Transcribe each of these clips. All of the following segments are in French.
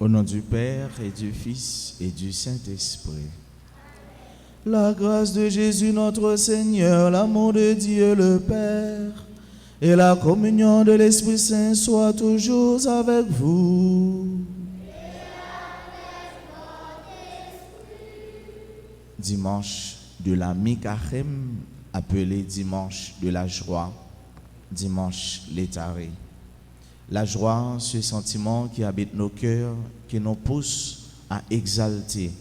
Au nom du Père et du Fils et du Saint-Esprit. La grâce de Jésus notre Seigneur, l'amour de Dieu le Père et la communion de l'Esprit Saint soient toujours avec vous. Dimanche de la Mi-Carême, appelé dimanche de la joie, dimanche létaré. La joie, ce sentiment qui habite nos cœurs, qui nous pousse à exalter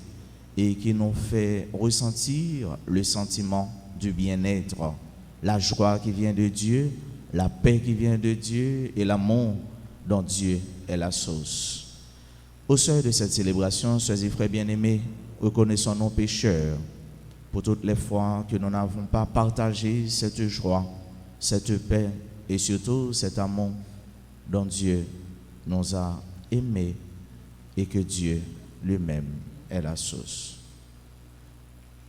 et qui nous fait ressentir le sentiment du bien-être, la joie qui vient de Dieu, la paix qui vient de Dieu et l'amour dont Dieu est la source. Au seuil de cette célébration, chers et frères bien-aimés, reconnaissons nos pécheurs pour toutes les fois que nous n'avons pas partagé cette joie, cette paix et surtout cet amour dont Dieu nous a aimés et que Dieu lui-même est la source.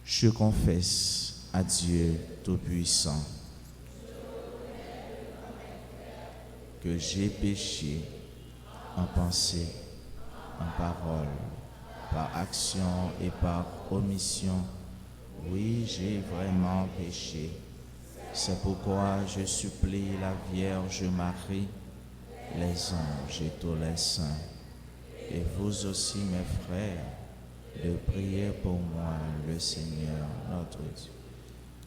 Je confesse à Dieu Tout-Puissant que j'ai péché en pensée, en parole, par action et par omission. Oui, j'ai vraiment péché. C'est pourquoi je supplie la Vierge Marie, les anges et tous les saints, et vous aussi mes frères, de prier pour moi, le Seigneur notre Dieu.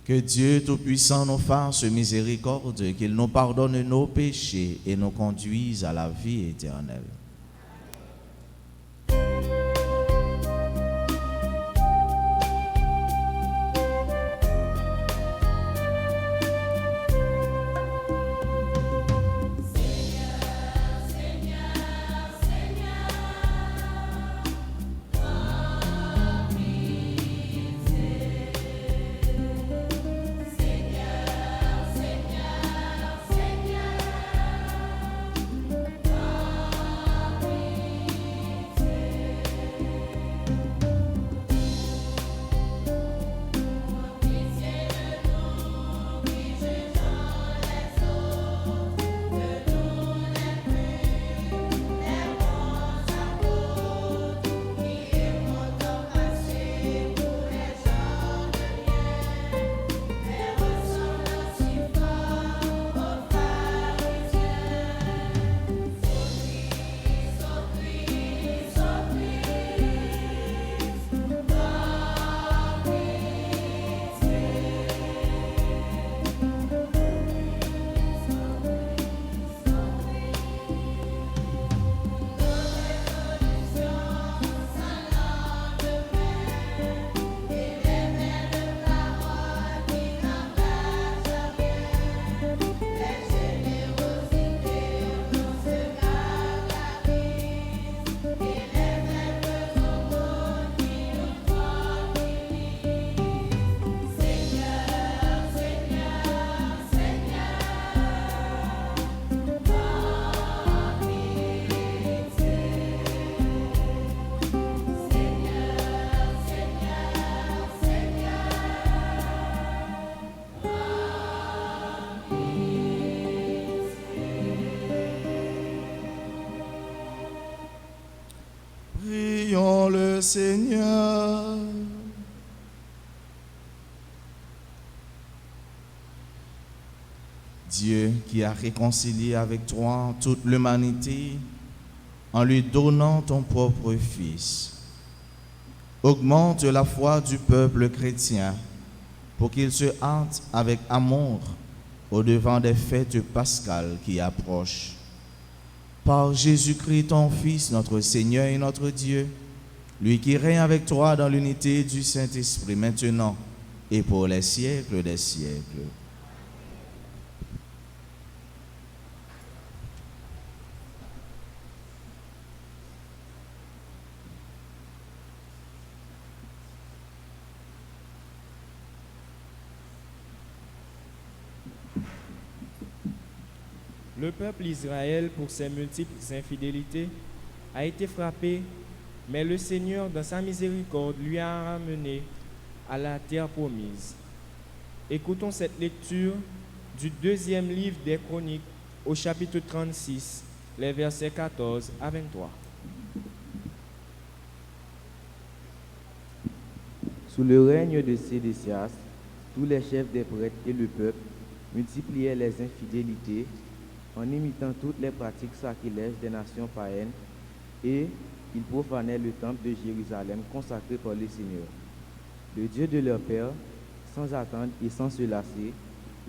Que Dieu Tout-Puissant nous fasse miséricorde, qu'il nous pardonne nos péchés et nous conduise à la vie éternelle. Prions le Seigneur. Dieu qui a réconcilié avec toi toute l'humanité en lui donnant ton propre Fils, augmente la foi du peuple chrétien pour qu'il se hâte avec amour au-devant des fêtes pascales qui approchent. Par Jésus-Christ, ton Fils, notre Seigneur et notre Dieu, lui qui règne avec toi dans l'unité du Saint-Esprit, maintenant et pour les siècles des siècles. Le peuple Israël, pour ses multiples infidélités, a été frappé, mais le Seigneur, dans sa miséricorde, lui a ramené à la terre promise. Écoutons cette lecture du deuxième livre des Chroniques, au chapitre 36, les versets 14 à 23. Sous le règne de Sédécias, tous les chefs des prêtres et le peuple multipliaient les infidélités en imitant toutes les pratiques sacrilèges des nations païennes, et ils profanaient le temple de Jérusalem consacré par le Seigneur. Le Dieu de leur père, sans attendre et sans se lasser,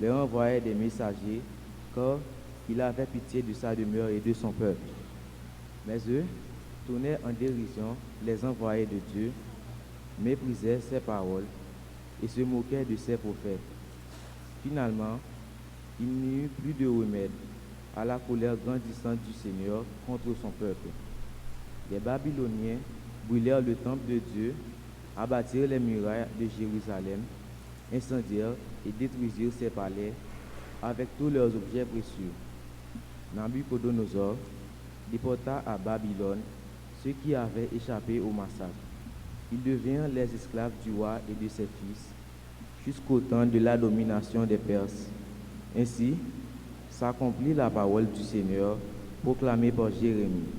leur envoyait des messagers, car il avait pitié de sa demeure et de son peuple. Mais eux tournaient en dérision les envoyés de Dieu, méprisaient ses paroles et se moquaient de ses prophètes. Finalement, il n'y eut plus de remède à la colère grandissante du Seigneur contre son peuple. Les Babyloniens brûlèrent le temple de Dieu, abattirent les murailles de Jérusalem, incendièrent et détruisirent ses palais avec tous leurs objets précieux. Nabuchodonosor déporta à Babylone ceux qui avaient échappé au massacre. Ils devinrent les esclaves du roi et de ses fils jusqu'au temps de la domination des Perses. Ainsi s'accomplit la parole du Seigneur proclamée par Jérémie.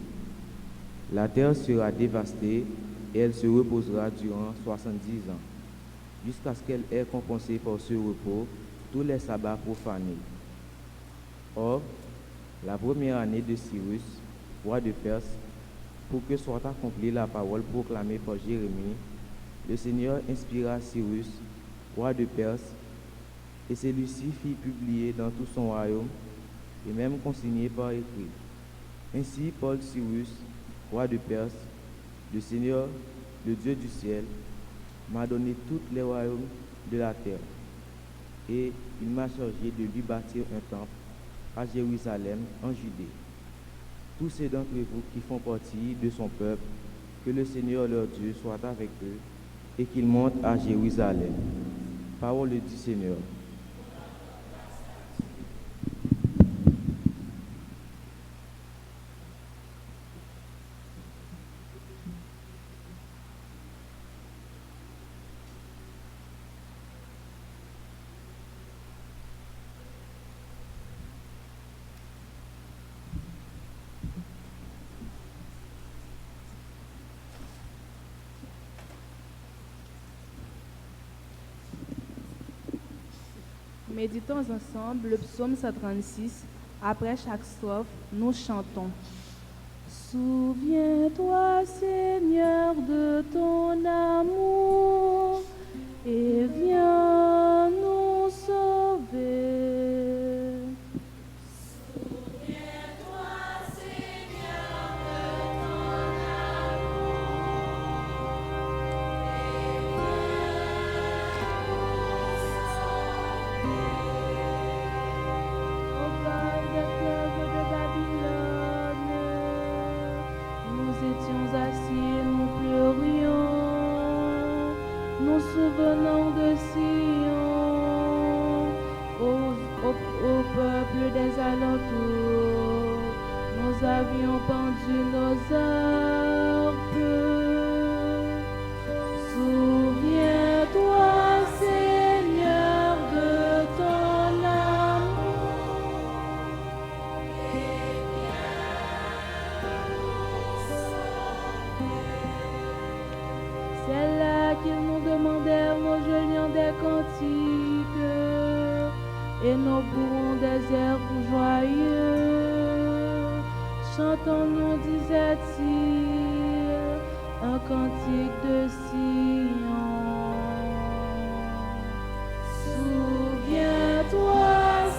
La terre sera dévastée et elle se reposera durant 70 ans, jusqu'à ce qu'elle ait compensé par ce repos tous les sabbats profanés. Or, la première année de Cyrus, roi de Perse, pour que soit accomplie la parole proclamée par Jérémie, le Seigneur inspira Cyrus, roi de Perse, et celui-ci fit publier dans tout son royaume, et même consigné par écrit. Ainsi parle Cyrus, roi de Perse, le Seigneur, le Dieu du ciel, m'a donné tous les royaumes de la terre, et il m'a chargé de lui bâtir un temple à Jérusalem, en Judée. Tous ceux d'entre vous qui font partie de son peuple, que le Seigneur leur Dieu soit avec eux, et qu'ils montent à Jérusalem. Parole du Seigneur. Méditons ensemble le psaume 136. Après chaque strophe, nous chantons. Souviens-toi, Seigneur, de ton amour et viens nous sauver. Souvenons de Sion, au peuple des alentours, nous avions pendu nos harpes. Souviens-toi, Seigneur, de ton amour, et viens nous sauver. C'est là qu'ils nous demandèrent nos geôliers des cantiques et nos bourrons des airs joyeux. Chantons-nous, disait-il, un cantique de Sion. Souviens-toi,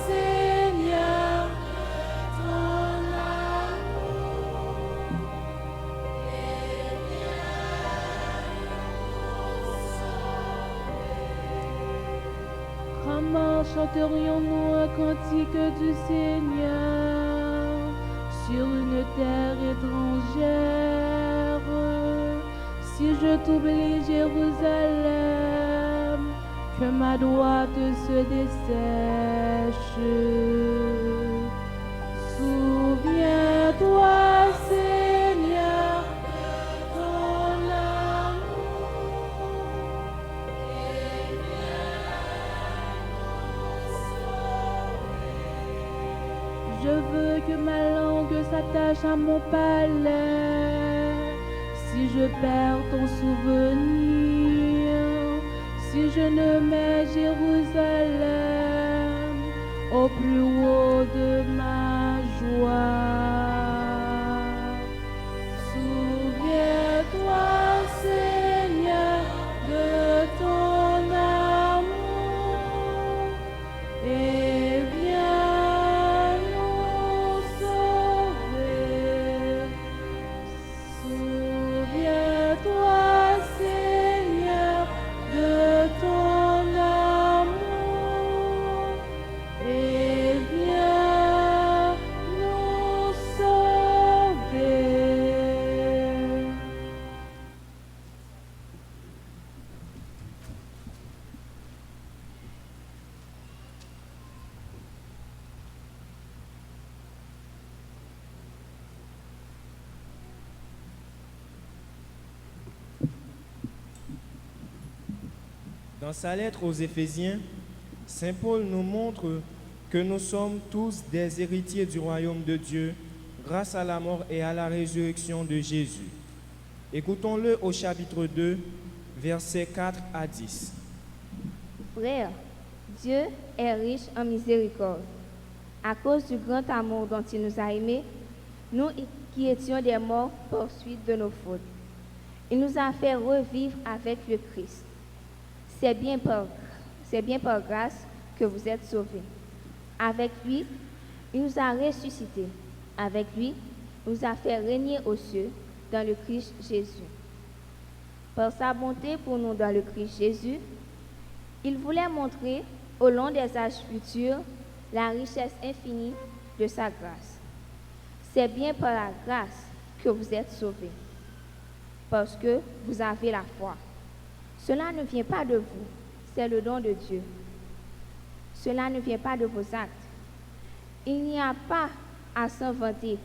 Seigneur, de ton amour, et viens nous sauver. Comment chanterions-nous un cantique du Seigneur sur une terre étrangère? Si je t'oublie, Jérusalem, que ma droite se dessèche. Souviens-toi, Seigneur, de ton amour, et viens nous sauver. Je veux que ma langue s'attache à mon palais. Si je perds ton souvenir, si je ne mets Jérusalem au plus haut de ma joie. Souviens-toi, Seigneur, de ton amour et viens nous sauver. Souviens-toi, Seigneur, de ton amour et viens nous sauver. Dans sa lettre aux Éphésiens, Saint Paul nous montre que nous sommes tous des héritiers du royaume de Dieu grâce à la mort et à la résurrection de Jésus. Écoutons-le au chapitre 2, versets 4 à 10. Frères, Dieu est riche en miséricorde. À cause du grand amour dont il nous a aimés, nous qui étions des morts par suite de nos fautes, il nous a fait revivre avec le Christ. C'est bien par grâce que vous êtes sauvés. Avec lui, il nous a ressuscités. Avec lui, il nous a fait régner aux cieux dans le Christ Jésus. Par sa bonté pour nous dans le Christ Jésus, il voulait montrer au long des âges futurs la richesse infinie de sa grâce. C'est bien par la grâce que vous êtes sauvés, parce que vous avez la foi. Cela ne vient pas de vous, c'est le don de Dieu. Cela ne vient pas de vos actes. Il n'y a pas à s'en vanter.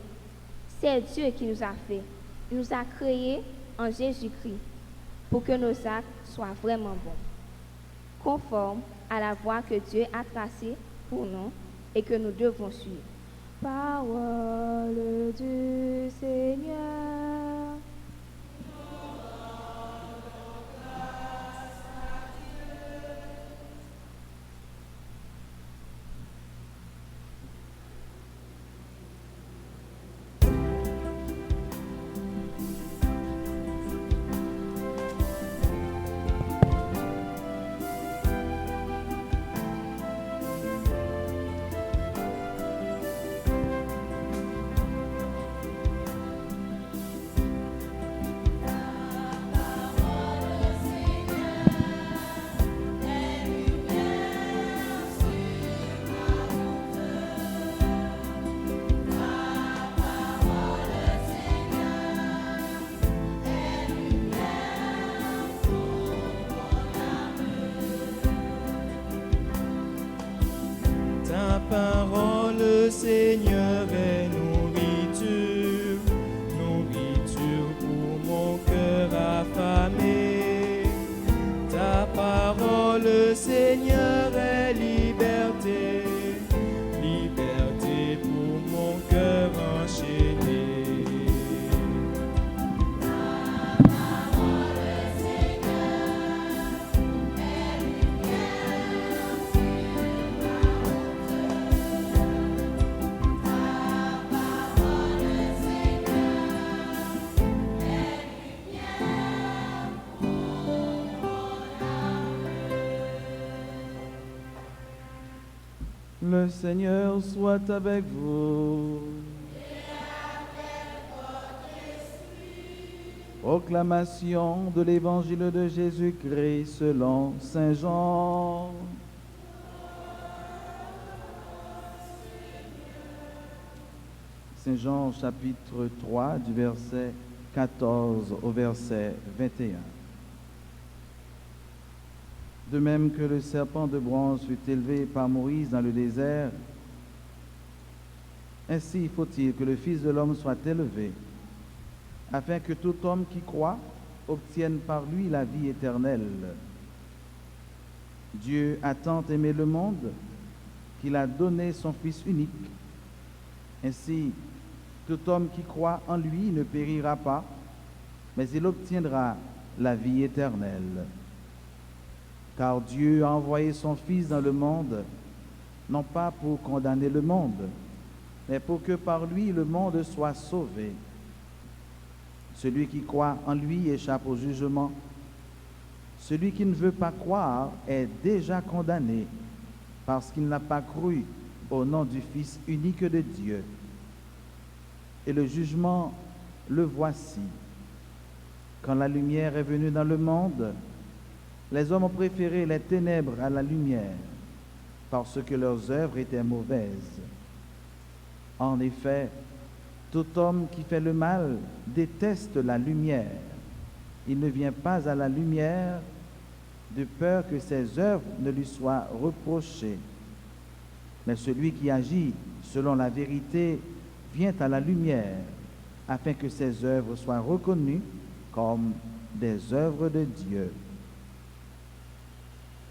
C'est Dieu qui nous a fait. Il nous a créés en Jésus-Christ pour que nos actes soient vraiment bons, conformes à la voie que Dieu a tracée pour nous et que nous devons suivre. Parole du Seigneur. Ta parole, Seigneur, est nourriture, nourriture pour mon cœur affamé. Ta parole, Seigneur, est liberté, liberté pour mon cœur enchaîné. Le Seigneur soit avec vous. Proclamation de l'Évangile de Jésus-Christ selon Saint Jean. Saint Jean chapitre 3 du verset 14 au verset 21. De même que le serpent de bronze fut élevé par Moïse dans le désert, ainsi faut-il que le Fils de l'homme soit élevé, afin que tout homme qui croit obtienne par lui la vie éternelle. Dieu a tant aimé le monde qu'il a donné son Fils unique. Ainsi, tout homme qui croit en lui ne périra pas, mais il obtiendra la vie éternelle. Car Dieu a envoyé son Fils dans le monde, non pas pour condamner le monde, mais pour que par lui le monde soit sauvé. Celui qui croit en lui échappe au jugement. Celui qui ne veut pas croire est déjà condamné, parce qu'il n'a pas cru au nom du Fils unique de Dieu. Et le jugement, le voici. Quand la lumière est venue dans le monde, les hommes ont préféré les ténèbres à la lumière, parce que leurs œuvres étaient mauvaises. En effet, tout homme qui fait le mal déteste la lumière. Il ne vient pas à la lumière de peur que ses œuvres ne lui soient reprochées. Mais celui qui agit selon la vérité vient à la lumière, afin que ses œuvres soient reconnues comme des œuvres de Dieu.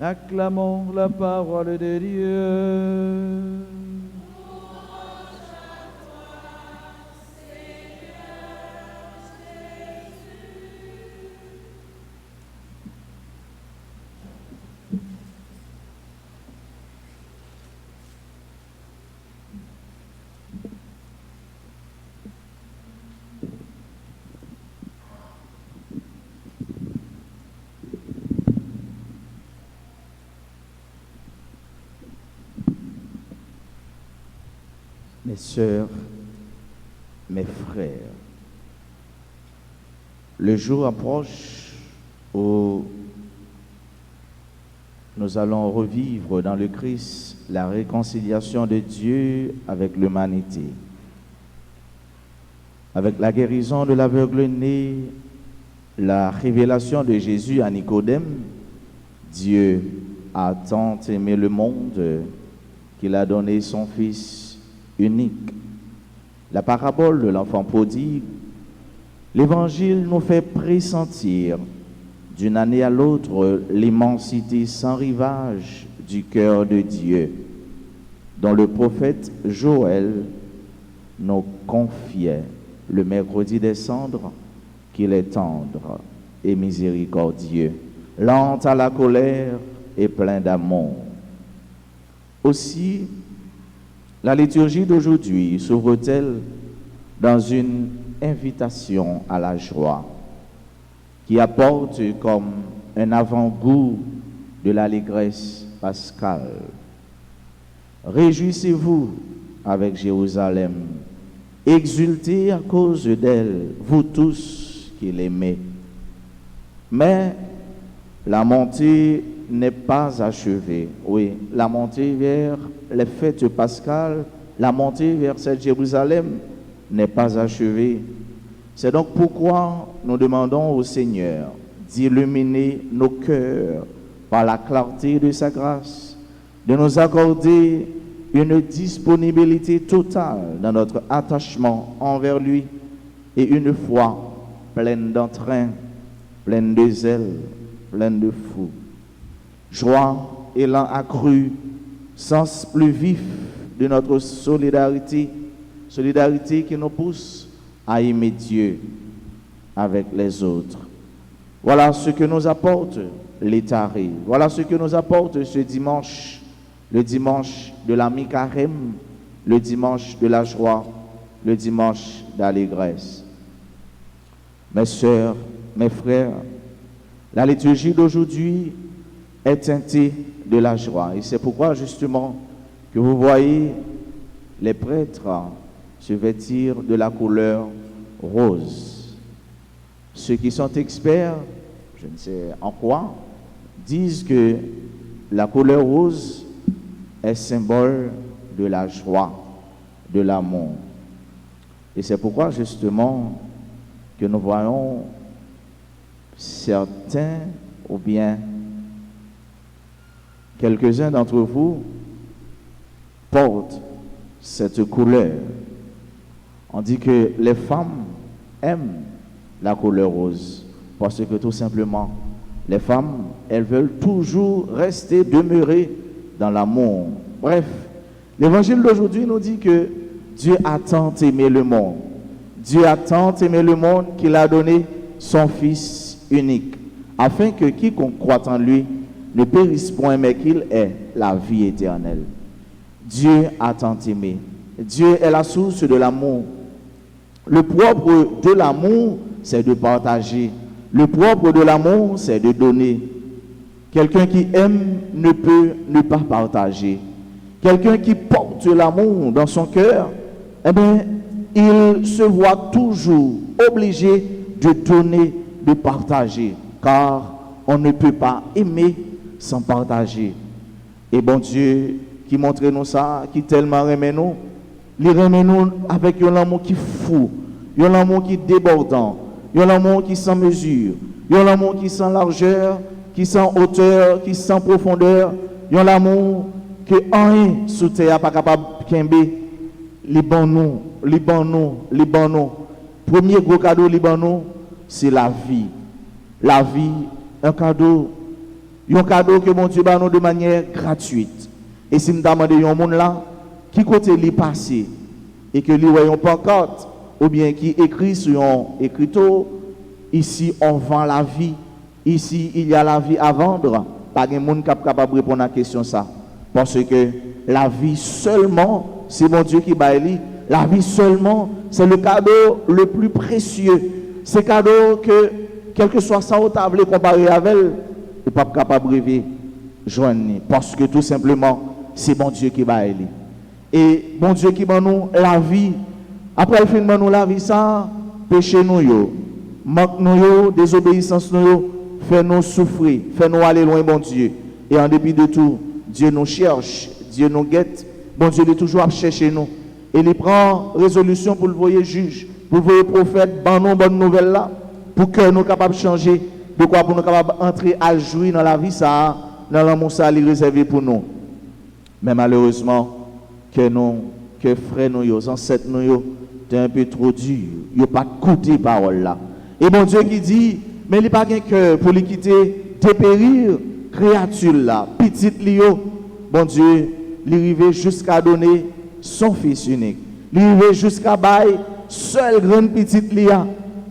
Acclamons la parole de Dieu. Mes sœurs, mes frères, le jour approche où nous allons revivre dans le Christ la réconciliation de Dieu avec l'humanité. Avec la guérison de l'aveugle-né, la révélation de Jésus à Nicodème, Dieu a tant aimé le monde qu'il a donné son Fils unique. La parabole de l'enfant prodigue, l'Évangile nous fait pressentir d'une année à l'autre l'immensité sans rivage du cœur de Dieu, dont le prophète Joël nous confiait le mercredi des cendres qu'il est tendre et miséricordieux, lent à la colère et plein d'amour. Aussi, la liturgie d'aujourd'hui s'ouvre-t-elle dans une invitation à la joie qui apporte comme un avant-goût de l'allégresse pascale. Réjouissez-vous avec Jérusalem, exultez à cause d'elle, vous tous qui l'aimez. Mais la montée n'est pas achevée. Oui, la montée vers les fêtes pascales, la montée vers cette Jérusalem n'est pas achevée. C'est donc pourquoi nous demandons au Seigneur d'illuminer nos cœurs par la clarté de sa grâce, de nous accorder une disponibilité totale dans notre attachement envers lui et une foi pleine d'entrain, pleine de zèle, pleine de fou. Joie, élan accru, sens plus vif de notre solidarité, solidarité qui nous pousse à aimer Dieu avec les autres. Voilà ce que nous apporte l'Étaré. Voilà ce que nous apporte ce dimanche, le dimanche de la mi-carême, le dimanche de la joie, le dimanche d'allégresse. Mes sœurs, mes frères, la liturgie d'aujourd'hui est teintée de la joie. Et c'est pourquoi justement que vous voyez les prêtres se vêtir de la couleur rose. Ceux qui sont experts, je ne sais en quoi, disent que la couleur rose est symbole de la joie, de l'amour. Et c'est pourquoi justement que nous voyons certains ou bien quelques-uns d'entre vous portent cette couleur. On dit que les femmes aiment la couleur rose parce que tout simplement, les femmes, elles veulent toujours rester, demeurer dans l'amour. Bref, l'évangile d'aujourd'hui nous dit que Dieu a tant aimé le monde. Dieu a tant aimé le monde qu'il a donné son Fils unique, afin que quiconque croit en lui ne périsse point, mais qu'il ait la vie éternelle. Dieu a tant aimé. Dieu est la source de l'amour. Le propre de l'amour, c'est de partager. Le propre de l'amour, c'est de donner. Quelqu'un qui aime ne peut ne pas partager. Quelqu'un qui porte l'amour dans son cœur, eh bien, il se voit toujours obligé de donner, de partager. Car on ne peut pas aimer sans partager. Et bon Dieu qui montre nous ça, qui tellement aime nous, il aime nous avec un amour qui fou, un amour qui débordant, un amour qui sans mesure, un amour qui sans largeur, qui sans hauteur, qui sans profondeur, un amour que rien sous terre pas capable de kembe, les bon nous. Premier gros cadeau les bon nous, c'est la vie. La vie, un cadeau que mon Dieu ba nous de manière gratuite. Et si nous demandons un monde là, qui côté li passé et que lui voyons pancarte ou bien qui écrit sur un écriteau, ici on vend la vie, ici il y a la vie à vendre, pas de monde capable de répondre à la question ça. Parce que la vie seulement, c'est mon Dieu qui baille. La vie seulement, c'est le cadeau le plus précieux. C'est cadeau que, quel que soit ça au table comparé avec elle, il n'est pas capable de rêver, joindre. Parce que tout simplement, c'est mon Dieu qui baille. Et mon Dieu qui bat nous la vie. Après le film, nous la vie, ça, péché nous, manque nous, désobéissance nous, fait nous souffrir, fait nous aller loin, bon Dieu. Et en dépit de tout, Dieu nous cherche, Dieu nous guette. Bon Dieu est toujours à chercher nous. Et il prend résolution pour le voyer juge, pour le voyer prophète, dans nos bonnes nouvelles là, pour que nous capables de changer. De quoi pour nous capables d'entrer à jouir dans la vie, ça, dans l'amour, ça, il est réservé pour nous. Mais malheureusement, que frères nous, ancêtres nous, c'est un peu trop dur. Il n'y a pas de côté parole là. Et bon Dieu qui dit, mais il n'y a pas qu'un cœur pour les quitter, dépérir, créature là, petite Lio, bon Dieu, il arrive jusqu'à donner son fils unique. Il arrive jusqu'à bailler seule grande petite Lia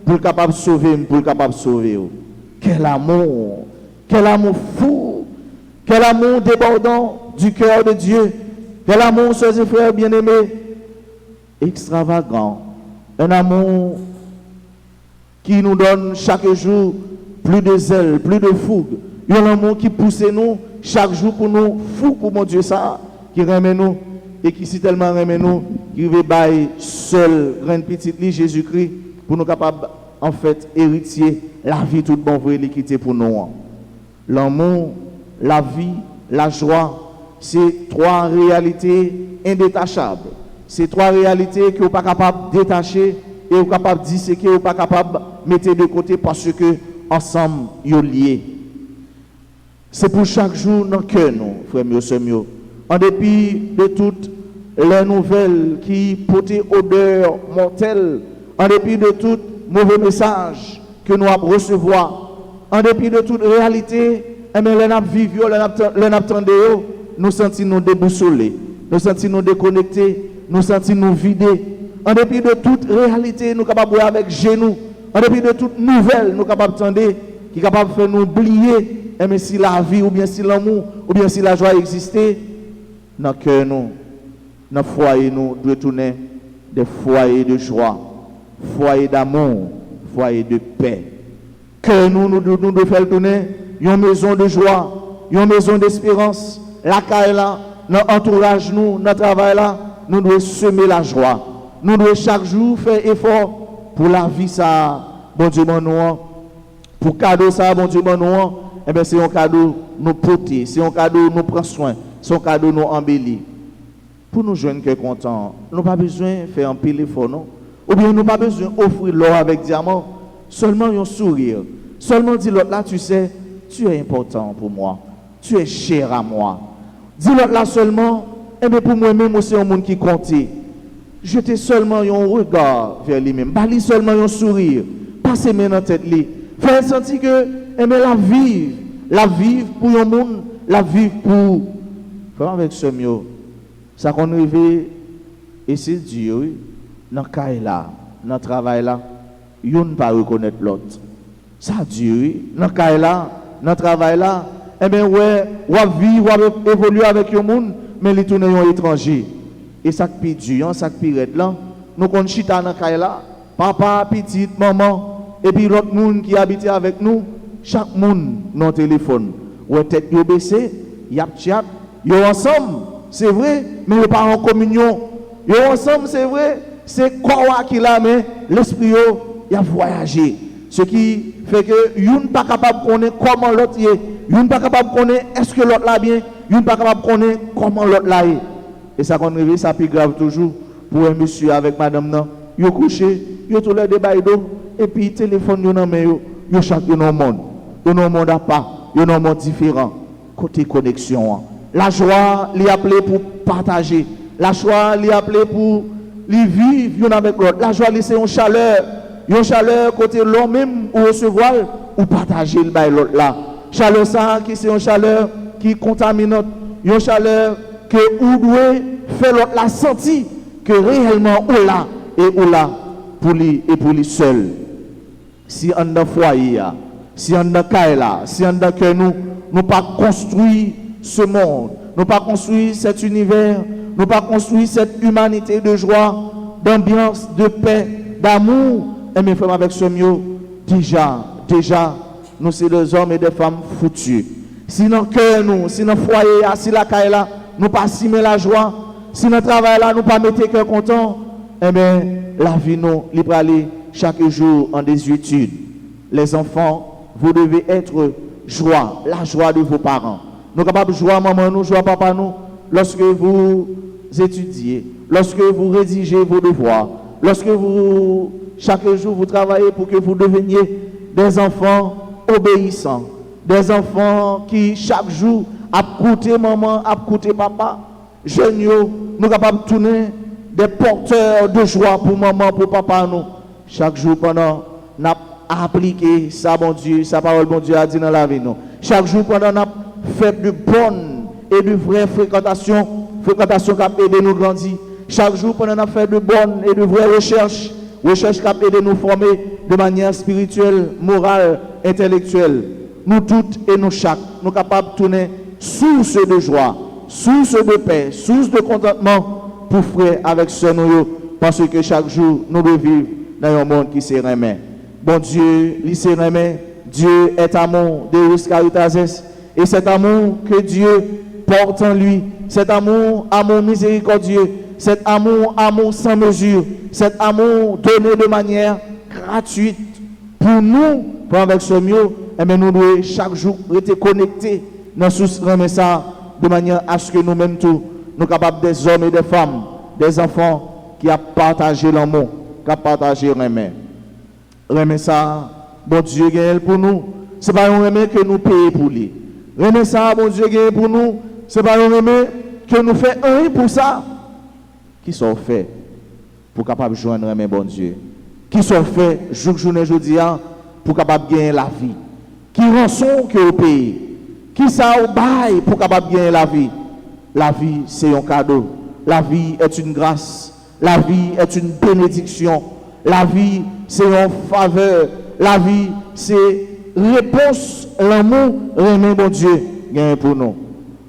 pour capable de sauver, pour capable de sauver. Quel amour fou, quel amour débordant du cœur de Dieu, quel amour, sœurs et frères bien-aimés, extravagant, un amour qui nous donne chaque jour plus de zèle, plus de fougue. Il y a un amour qui pousse nous chaque jour pour nous, fou pour mon Dieu ça, qui remet nous et qui si tellement remet nous, qui veut bailler seul, grande petite lit Jésus-Christ, pour nous capables en fait héritier la vie toute bonne vraie l'équité pour nous. L'amour, la vie, la joie, c'est trois réalités indétachables. C'est trois réalités que vous n'êtes pas capable de détacher et vous n'êtes pas capable de disséquer, vous n'êtes pas capable de mettre de côté parce que ensemble, ils sont liés. C'est pour chaque jour dans le cœur, nous, frères et sœurs. En dépit de toutes les nouvelles qui portent odeur mortelle, en dépit de tout mauvais message que nous avons recevoir, en dépit de toute réalité, nous nous sentons nous déboussolés, nous sentons nous déconnectés, nous sentons nous vidés. En dépit de toute réalité, nous sommes capables de avec genoux. En dépit de toute nouvelle, nous sommes capables d'attendre, qui est capable de faire nous oublier. Mais si la vie, ou bien si l'amour, ou bien si la joie existait, dans le cœur, nous, dans le foyer, nous devons tourner des foyers de joie, foyers d'amour, foyers de paix. Que nous devons faire tourner une maison de joie, une maison d'espérance. La caille là, notre entourage, nous, notre travail là, nous devons semer la joie. Nous devons chaque jour faire effort pour la vie, ça, bon Dieu, bon nous, pour cadeau, ça, bon Dieu, bon nous. Eh bien, c'est un cadeau nous porter, c'est un cadeau nous prendre soin, c'est un cadeau nous embellir. Pour nous jeunes qui sont contents, nous n'avons pas besoin de faire un pile effort, non? Ou bien nous n'avons pas besoin d'offrir l'or avec diamant, seulement un sourire. Seulement dire l'autre là, tu sais, tu es important pour moi, tu es cher à moi. Dis l'autre là seulement, eh bien pour moi-même, c'est un monde qui compte. Jetez seulement un regard vers lui-même, bali seulement un sourire, passez main dans la tête, faire sentir que et mais la vive pour un monde, la vive pour. Frère avec ce mieux, ça qu'on arrive, et c'est Dieu, oui, dans le cas là, dans le travail là, il ne pas reconnaître l'autre. Ça Dieu, oui, dans le cas là, dans le travail là, eh bien, ouais, ou à vivre, ou à évoluer avec le monde, mais il tourne un étranger. Et ça qui dur, ça qui pire là, nous qu'on chita dans la là, papa, petite, maman, et puis l'autre monde qui habite avec nous, chaque monde dans le téléphone. Ouais, tête yo baissée, yap chat, yo ensemble, c'est vrai, mais yo pas en communion. Yo ensemble, c'est vrai, c'est quoi qui l'a, mais l'esprit yo, y a voyagé. Ce qui fait que yon pas capable de connaître comment l'autre est, yon pas capable de connaître est-ce que l'autre l'a bien, yon pas capable de connaître comment l'autre l'a est. Et ça qu'on réveille, ça plus grave toujours pour un monsieur avec madame nan, yo couché, yo tout le débat d'eau, et puis téléphone yo nan men yo chaque yo nan monde. Yo nan monde à part, yo nan monde différent. Côté connexion. La joie li appelé pour partager. La joie li appelé pour li vivre yon avec l'autre. La joie li c'est une chaleur côté l'homme même ou recevoir ou partager le bail l'autre là. Chaleur ça qui c'est une chaleur qui contaminante, une chaleur que ou doit faire l'autre la sentir que réellement ou là et ou là pour lui et pour lui seul. Si on dans foyer, si on dans caille là, si on dans que nous pas construit ce monde, nous pas construit cet univers, nous pas construit cette humanité de joie, d'ambiance, de paix, d'amour, et mes frères avec ce mieux, déjà, nous sommes des hommes et des femmes foutus. Si dans le cœur nous, si dans le foyer, si la caille là, nous pas simer la joie, si dans le travail là, nous pas mettre cœur content, eh bien, la vie nous, libre aller chaque jour en désuétude. Les enfants, vous devez être joie, la joie de vos parents. Nous sommes capables de jouer maman nous, jouer papa nous, lorsque vous étudiez, lorsque vous rédigez vos devoirs, lorsque vous, chaque jour, vous travaillez pour que vous deveniez des enfants obéissants, des enfants qui, chaque jour, écoutent maman, écoutent papa. Jeunes, nous sommes capables de tourner des porteurs de joie pour maman, pour papa nous. Chaque jour, pendant nous appliqué ça, bon Dieu, sa parole, bon Dieu, a dit dans la vie nous. Chaque jour, pendant nous fait de bonnes et de vraies fréquentations qui a aidé nous grandir. Chaque jour, pendant nous fait de bonnes et de vraies recherches qui a aidé nous former de manière spirituelle, morale, intellectuelle. Nous toutes et nous chaque, nous sommes capables de tourner source de joie, source de paix, source de contentement pour frère avec ce nous, parce que chaque jour, nous devons vivre dans un monde qui se remet. Bon Dieu, il se remet. Dieu est amour, Deus Caritas, et cet amour que Dieu porte en lui, cet amour miséricordieux, cet amour sans mesure, cet amour donné de manière gratuite pour nous, pour avec ce mieux, et bien nous devons chaque jour être connectés dans ce ça de manière à ce que nous-mêmes tous, nous capables des hommes et des femmes, des enfants qui a partagé l'amour, qui a partagé remède. Remède ça, bon Dieu gagne pour nous. Ce n'est pas un remède que nous payons pour lui. Remède ça, bon Dieu gagne pour nous. Ce n'est pas un remède que nous faisons rien pour ça. Qui sont faits pour capable joindre remède, bon Dieu. Qui sont faits journée jeudi pour capable gagner la vie. Qui rançon que au pays. Qui ça au bail pour capable gagner la vie. La vie, c'est un cadeau. La vie est une grâce. La vie est une bénédiction. La vie, c'est une faveur. La vie, c'est réponse, l'amour, remet bon Dieu, gagne pour nous.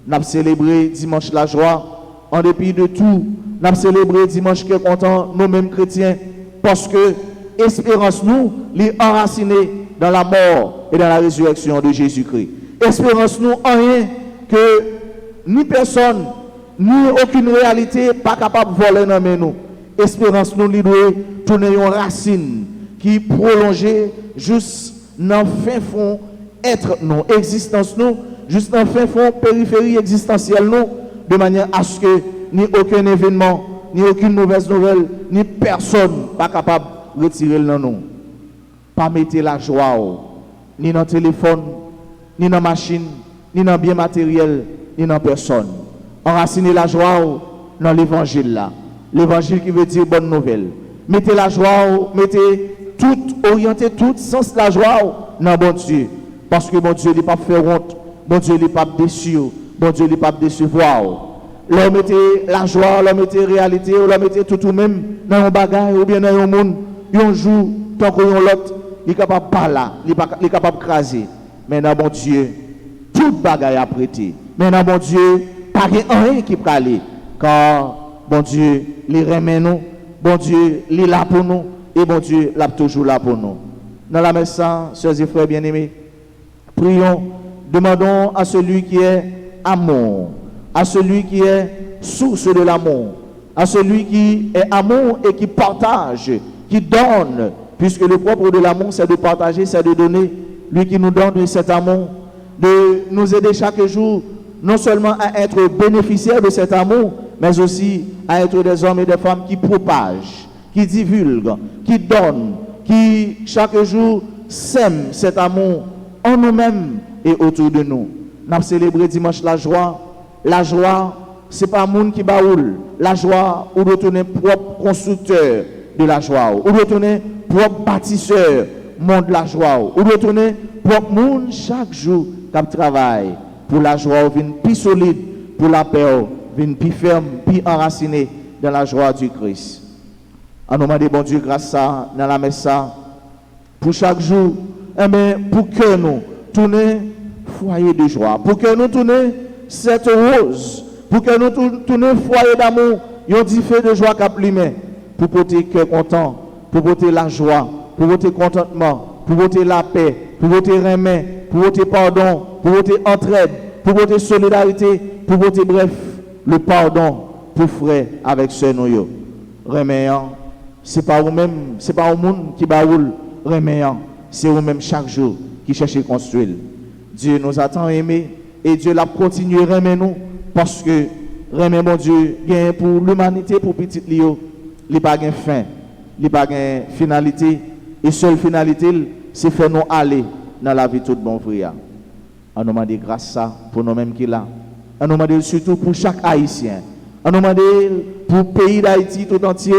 Nous avons célébré dimanche la joie, en dépit de tout. Nous avons célébré dimanche qui est content, nous-mêmes chrétiens, parce que espérance nous, est enracinée dans la mort et dans la résurrection de Jésus-Christ. Espérance nous en rien que ni personne, ni aucune réalité pas capable de voler dans nous. Espérance nous, doit tourner une racine qui prolonge juste dans le fin fond être nous, existence nous, juste dans le fin fond périphérie existentielle nous, de manière à ce que ni aucun événement, ni aucune mauvaise nouvelle, ni personne pas capable de retirer le nous. Pas mettre la joie ni dans le téléphone, ni dans la machine, ni dans le bien matériel, ni dans personne. Enraciner la joie dans l'évangile là. L'évangile qui veut dire bonne nouvelle. Mettez la joie, mettez tout, orientez tout sens la joie dans bon Dieu. Parce que bon Dieu n'est pas fait honte, bon Dieu n'est pas déçu, bon Dieu n'est pas décevoir. Leur mettez la joie, leur mettez réalité, leur mettez tout ou même dans un bagage ou bien dans un monde. Un jour, tant qu'on l'autre, il est capable de parler, il est capable de craser. Mais dans bon Dieu, toute bagaille à prêter. Maintenant, bon Dieu, pas rien qui peut aller. Car, bon Dieu, les remet nous, bon Dieu, les là pour nous, et bon Dieu, l'a toujours là pour nous. Dans la messe, sœurs et frères bien-aimés, prions, demandons à celui qui est amour, à celui qui est source de l'amour, à celui qui est amour et qui partage, qui donne, puisque le propre de l'amour, c'est de partager, c'est de donner. Lui qui nous donne cet amour, de nous aider chaque jour, non seulement à être bénéficiaires de cet amour, mais aussi à être des hommes et des femmes qui propagent, qui divulguent, qui donnent, qui chaque jour sèment cet amour en nous-mêmes et autour de nous. Nous avons célébré dimanche la joie. La joie, ce n'est pas un monde qui baoule. La joie, ou retourner propre constructeur de la joie, ou retourner propre bâtisseur, monde de la joie, ou retourner propre monde chaque jour qui travaille pour la joie, vient plus solide, pour la paix, vient plus ferme, plus enraciné dans la joie du Christ. En nous demandons, bon Dieu, grâce à dans la messe, pour chaque jour, pour que nous tournions foyer de joie, pour que nous tournions cette rose, pour que nous tournions foyer d'amour, un dit fait de joie cap lui-même, pour porter cœur content, pour porter la joie, pour porter contentement, pour porter la paix, pour porter remède, pour porter pardon, pour porter entraide, pour porter solidarité, pour porter bref, le pardon pour frère avec ceux nous. Remède, c'est pas vous-même, c'est pas au monde qui baoule remède, c'est vous-même chaque jour qui cherchez à construire. Dieu nous a tant aimés et Dieu l'a continué à aimer nous parce que remède mon Dieu gagne pour l'humanité, pour petit Lio, il pas gain fin, il pas gain finalité et seule finalité c'est faire nous aller dans la vie de tout bon frère. On nous demande grâce ça pour nous-mêmes qui là. On nous demande surtout pour chaque haïtien. On nous demande pour le pays d'Haïti tout entier,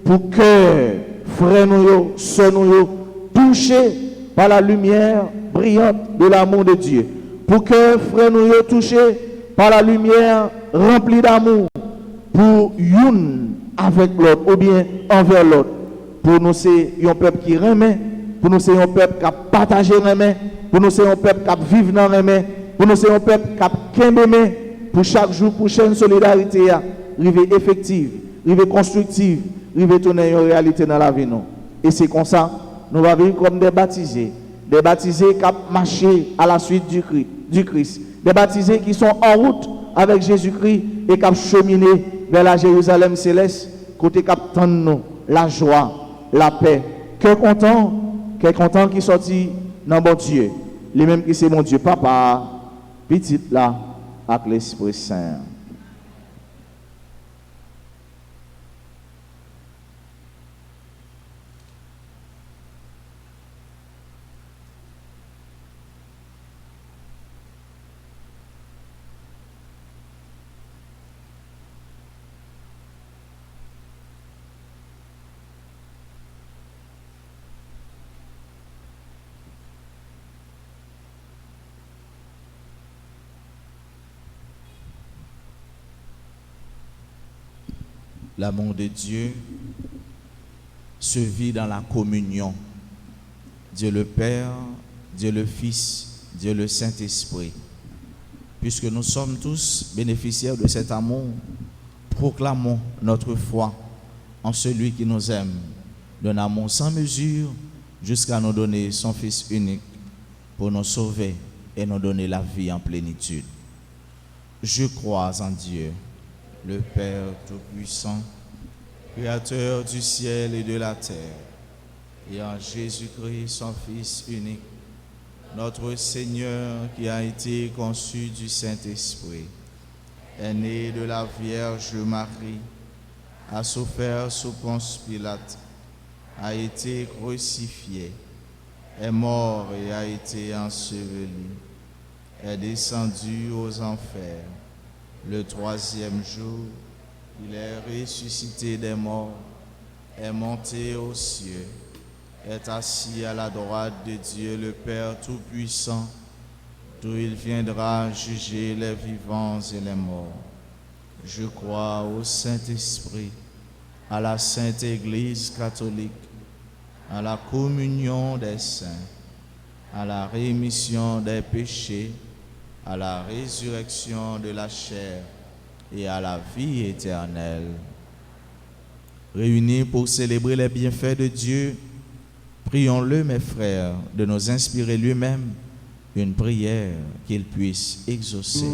pour que frères nous, sœurs nous, touchés par la lumière brillante de l'amour de Dieu. Pour que frères nous, touchés par la lumière remplie d'amour, pour une avec l'autre ou bien envers l'autre. Pour nous, c'est un peuple qui remet, pour nous, c'est un peuple qui a partagé remet, pour nous, c'est un peuple qui a vécu dans remet, pour nous, c'est un peuple qui a qu'aimé, pour chaque jour, pour chaque solidarité, arriver effective, arriver constructive, arriver tourner en réalité dans la vie. Et c'est comme ça, nous allons vivre comme des baptisés qui ont marché à la suite du Christ, des baptisés qui sont en route avec Jésus-Christ et qui ont cheminé vers la Jérusalem céleste, côté qui attendent la joie, la paix. Cœur content qui sortit dans mon Dieu, les mêmes qui c'est mon Dieu, Papa, petit là, avec l'Esprit Saint. L'amour de Dieu se vit dans la communion. Dieu le Père, Dieu le Fils, Dieu le Saint-Esprit. Puisque nous sommes tous bénéficiaires de cet amour, proclamons notre foi en celui qui nous aime, d'un amour sans mesure, jusqu'à nous donner son Fils unique pour nous sauver et nous donner la vie en plénitude. Je crois en Dieu, le Père Tout-Puissant, Créateur du ciel et de la terre, et en Jésus-Christ, son Fils unique, notre Seigneur qui a été conçu du Saint-Esprit, est né de la Vierge Marie, a souffert sous Ponce Pilate, a été crucifié, est mort et a été enseveli, est descendu aux enfers. Le troisième jour, il est ressuscité des morts, est monté aux cieux, est assis à la droite de Dieu le Père Tout-Puissant, d'où il viendra juger les vivants et les morts. Je crois au Saint-Esprit, à la Sainte Église catholique, à la communion des saints, à la rémission des péchés, à la résurrection de la chair et à la vie éternelle. Réunis pour célébrer les bienfaits de Dieu, prions-le, mes frères, de nous inspirer lui-même une prière qu'il puisse exaucer.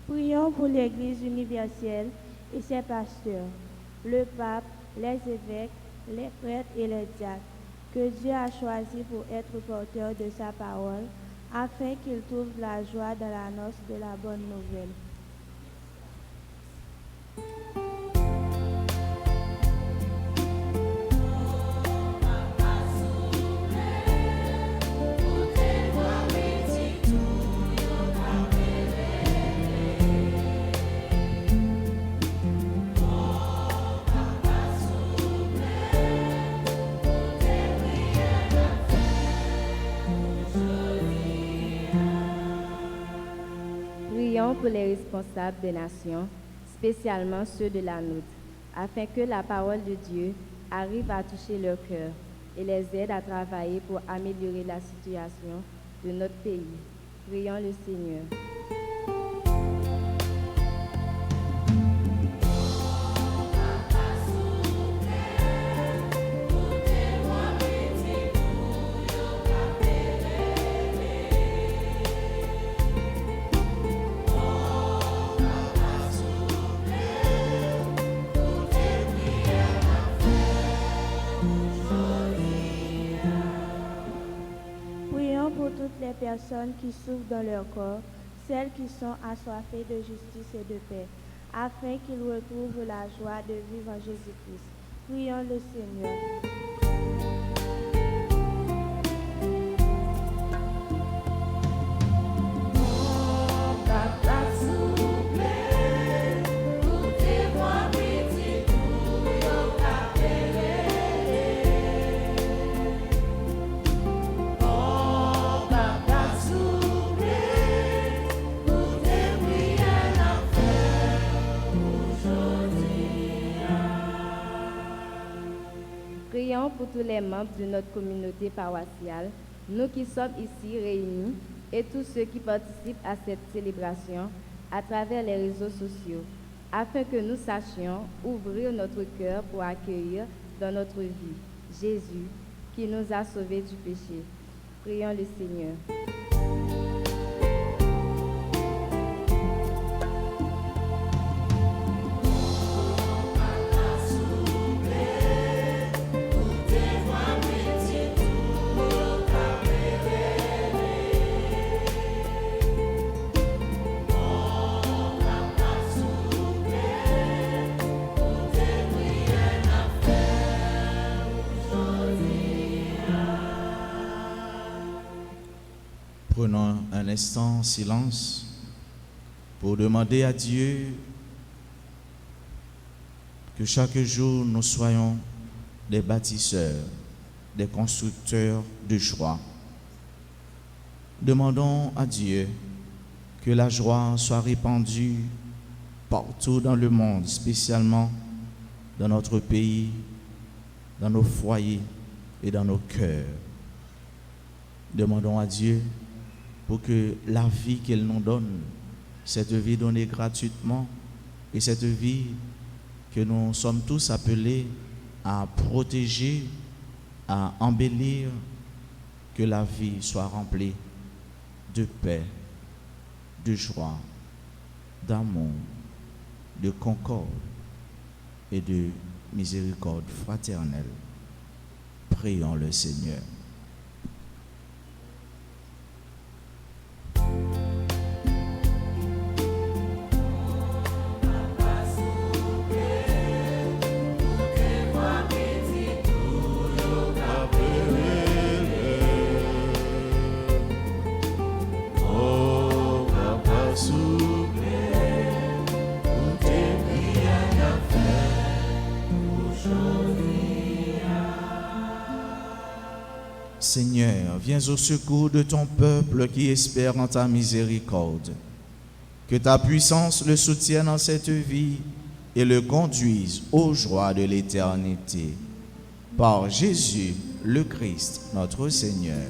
Prions pour l'Église universelle et ses pasteurs, le pape, les évêques, les prêtres et les diacres, que Dieu a choisis pour être porteurs de sa parole, afin qu'ils trouvent la joie dans l'annonce de la bonne nouvelle. Prions pour les responsables des nations, spécialement ceux de la nôtre, afin que la parole de Dieu arrive à toucher leur cœur et les aide à travailler pour améliorer la situation de notre pays. Prions le Seigneur. Toutes les personnes qui souffrent dans leur corps, celles qui sont assoiffées de justice et de paix, afin qu'ils retrouvent la joie de vivre en Jésus-Christ. Prions le Seigneur. Prions pour tous les membres de notre communauté paroissiale, nous qui sommes ici réunis et tous ceux qui participent à cette célébration à travers les réseaux sociaux, afin que nous sachions ouvrir notre cœur pour accueillir dans notre vie Jésus qui nous a sauvés du péché. Prions le Seigneur. Prenons un instant en silence pour demander à Dieu que chaque jour nous soyons des bâtisseurs, des constructeurs de joie. Demandons à Dieu que la joie soit répandue partout dans le monde, spécialement dans notre pays, dans nos foyers et dans nos cœurs. Demandons à Dieu pour que la vie qu'elle nous donne, cette vie donnée gratuitement et cette vie que nous sommes tous appelés à protéger, à embellir, que la vie soit remplie de paix, de joie, d'amour, de concorde et de miséricorde fraternelle. Prions le Seigneur. Seigneur, viens au secours de ton peuple qui espère en ta miséricorde. Que ta puissance le soutienne en cette vie et le conduise aux joies de l'éternité. Par Jésus, le Christ, notre Seigneur.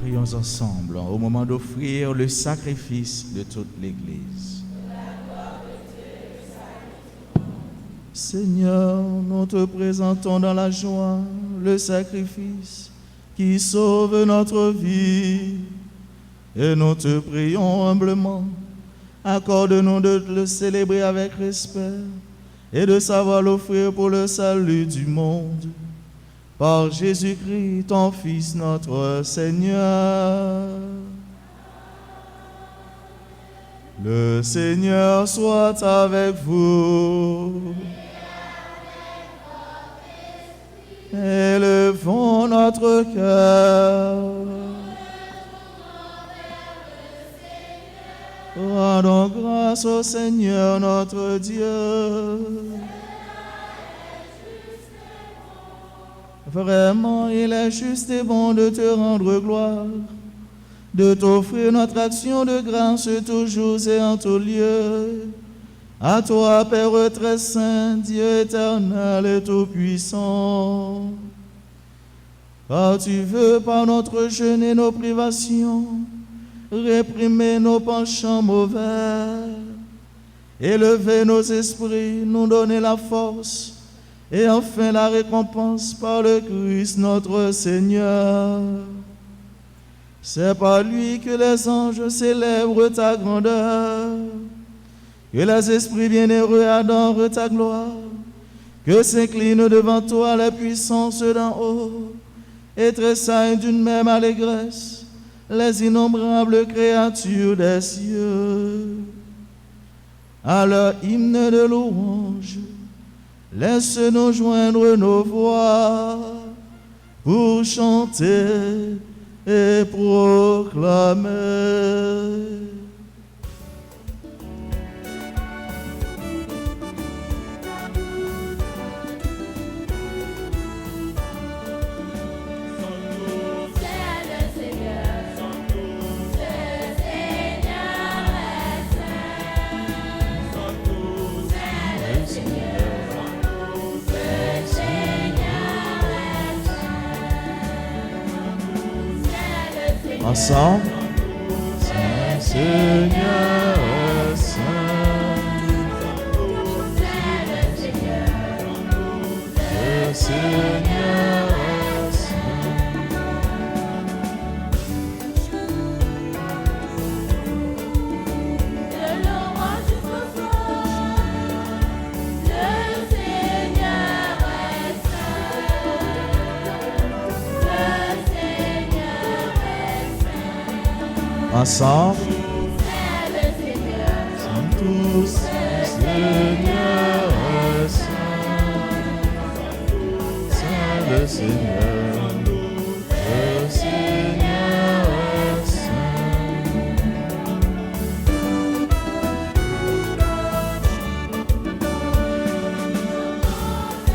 Prions ensemble au moment d'offrir le sacrifice de toute l'Église. Seigneur, nous te présentons dans la joie le sacrifice qui sauve notre vie. Et nous te prions humblement, accorde-nous de le célébrer avec respect et de savoir l'offrir pour le salut du monde. Par Jésus-Christ, ton Fils, notre Seigneur. Le Seigneur soit avec vous. Élevons notre cœur. Rendons grâce au Seigneur notre Dieu. Vraiment, il est juste et bon de te rendre gloire, de t'offrir notre action de grâce toujours et en tout lieu. À toi, Père très saint, Dieu éternel et tout-puissant, car tu veux par notre jeûne et nos privations réprimer nos penchants mauvais, élever nos esprits, nous donner la force et enfin la récompense par le Christ notre Seigneur. C'est par lui que les anges célèbrent ta grandeur, que les esprits bienheureux adorent ta gloire, que s'inclinent devant toi les puissances d'en haut et tressaillent d'une même allégresse les innombrables créatures des cieux. À leur hymne de louange, laisse-nous joindre nos voix pour chanter et proclamer. Ensemble, Saint Seigneur est saint, le Seigneur est saint. De l'orange jusqu'au soir, le Seigneur est saint, le Seigneur est saint. Ensemble, C'est le Seigneur, Saint tous, le Seigneur est saint, Saint le Seigneur, le Seigneur est saint.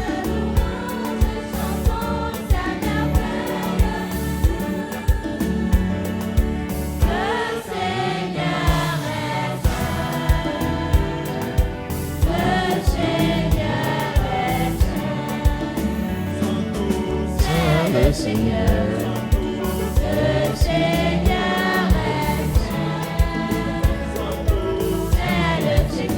chantons sa merveille. Le Seigneur est saint, le Seigneur est saint. Saint le Seigneur, Le Seigneur est saint, c'est le Seigneur, le Seigneur est saint,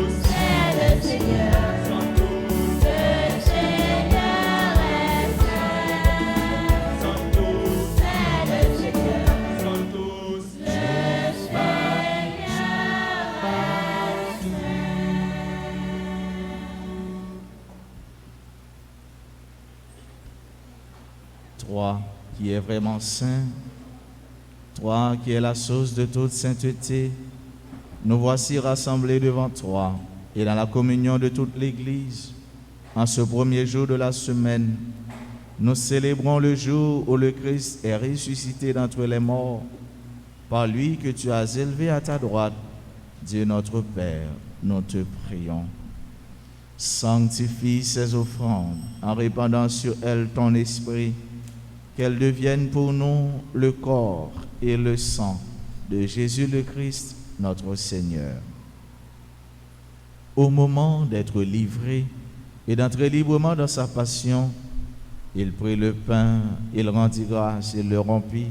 c'est le Seigneur, le Seigneur est saint, c'est le toi qui es vraiment saint, toi qui es la source de toute sainteté, nous voici rassemblés devant toi et dans la communion de toute l'Église. En ce premier jour de la semaine, nous célébrons le jour où le Christ est ressuscité d'entre les morts, par lui que tu as élevé à ta droite. Dieu notre Père, nous te prions. Sanctifie ces offrandes en répandant sur elles ton esprit, qu'elles deviennent pour nous le corps et le sang de Jésus le Christ, notre Seigneur. Au moment d'être livré et d'entrer librement dans sa passion, il prit le pain, il rendit grâce, il le rompit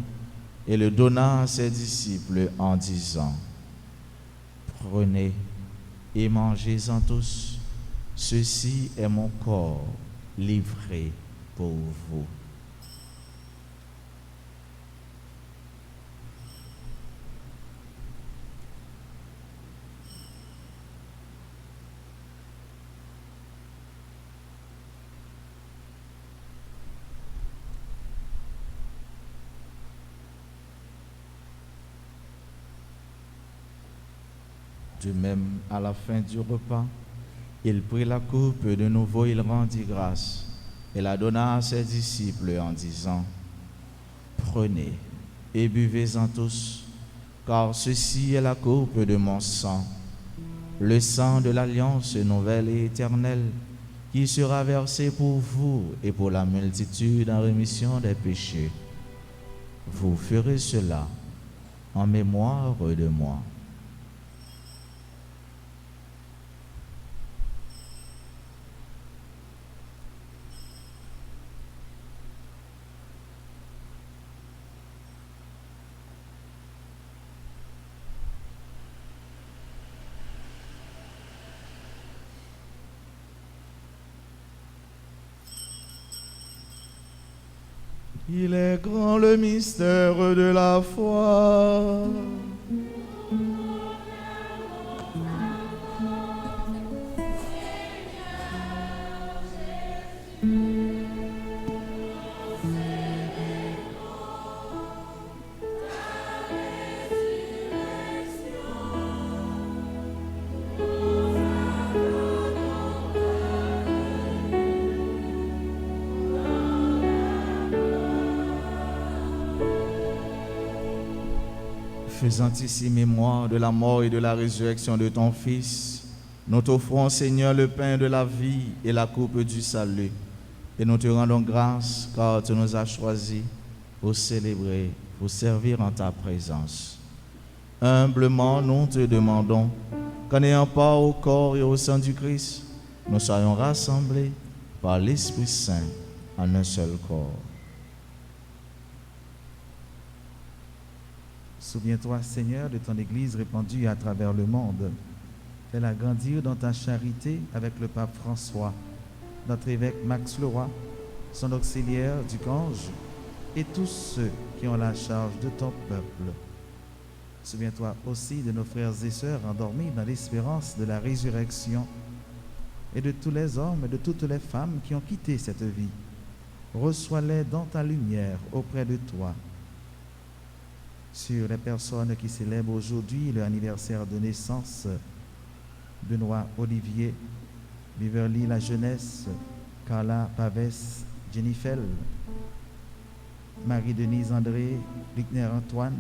et le donna à ses disciples en disant: Prenez et mangez-en tous, ceci est mon corps livré pour vous. De même, à la fin du repas, il prit la coupe, de nouveau il rendit grâce et la donna à ses disciples en disant: Prenez et buvez-en tous, car ceci est la coupe de mon sang, le sang de l'alliance nouvelle et éternelle, qui sera versé pour vous et pour la multitude en rémission des péchés. Vous ferez cela en mémoire de moi. Il est grand le mystère de la foi. Faisant ici mémoire de la mort et de la résurrection de ton Fils, nous t'offrons, Seigneur, le pain de la vie et la coupe du salut. Et nous te rendons grâce car tu nous as choisis pour célébrer, pour servir en ta présence. Humblement, nous te demandons qu'en ayant part au corps et au sang du Christ, nous soyons rassemblés par l'Esprit Saint en un seul corps. Souviens-toi, Seigneur, de ton Église répandue à travers le monde. Fais-la grandir dans ta charité avec le pape François, notre évêque Max Leroy, son auxiliaire Ducange et tous ceux qui ont la charge de ton peuple. Souviens-toi aussi de nos frères et sœurs endormis dans l'espérance de la résurrection et de tous les hommes et de toutes les femmes qui ont quitté cette vie. Reçois-les dans ta lumière auprès de toi. Sur les personnes qui célèbrent aujourd'hui leur anniversaire de naissance, Benoît Olivier, Beverly La Jeunesse, Carla Pavès Jennifer, Marie-Denise André, Luckner Antoine,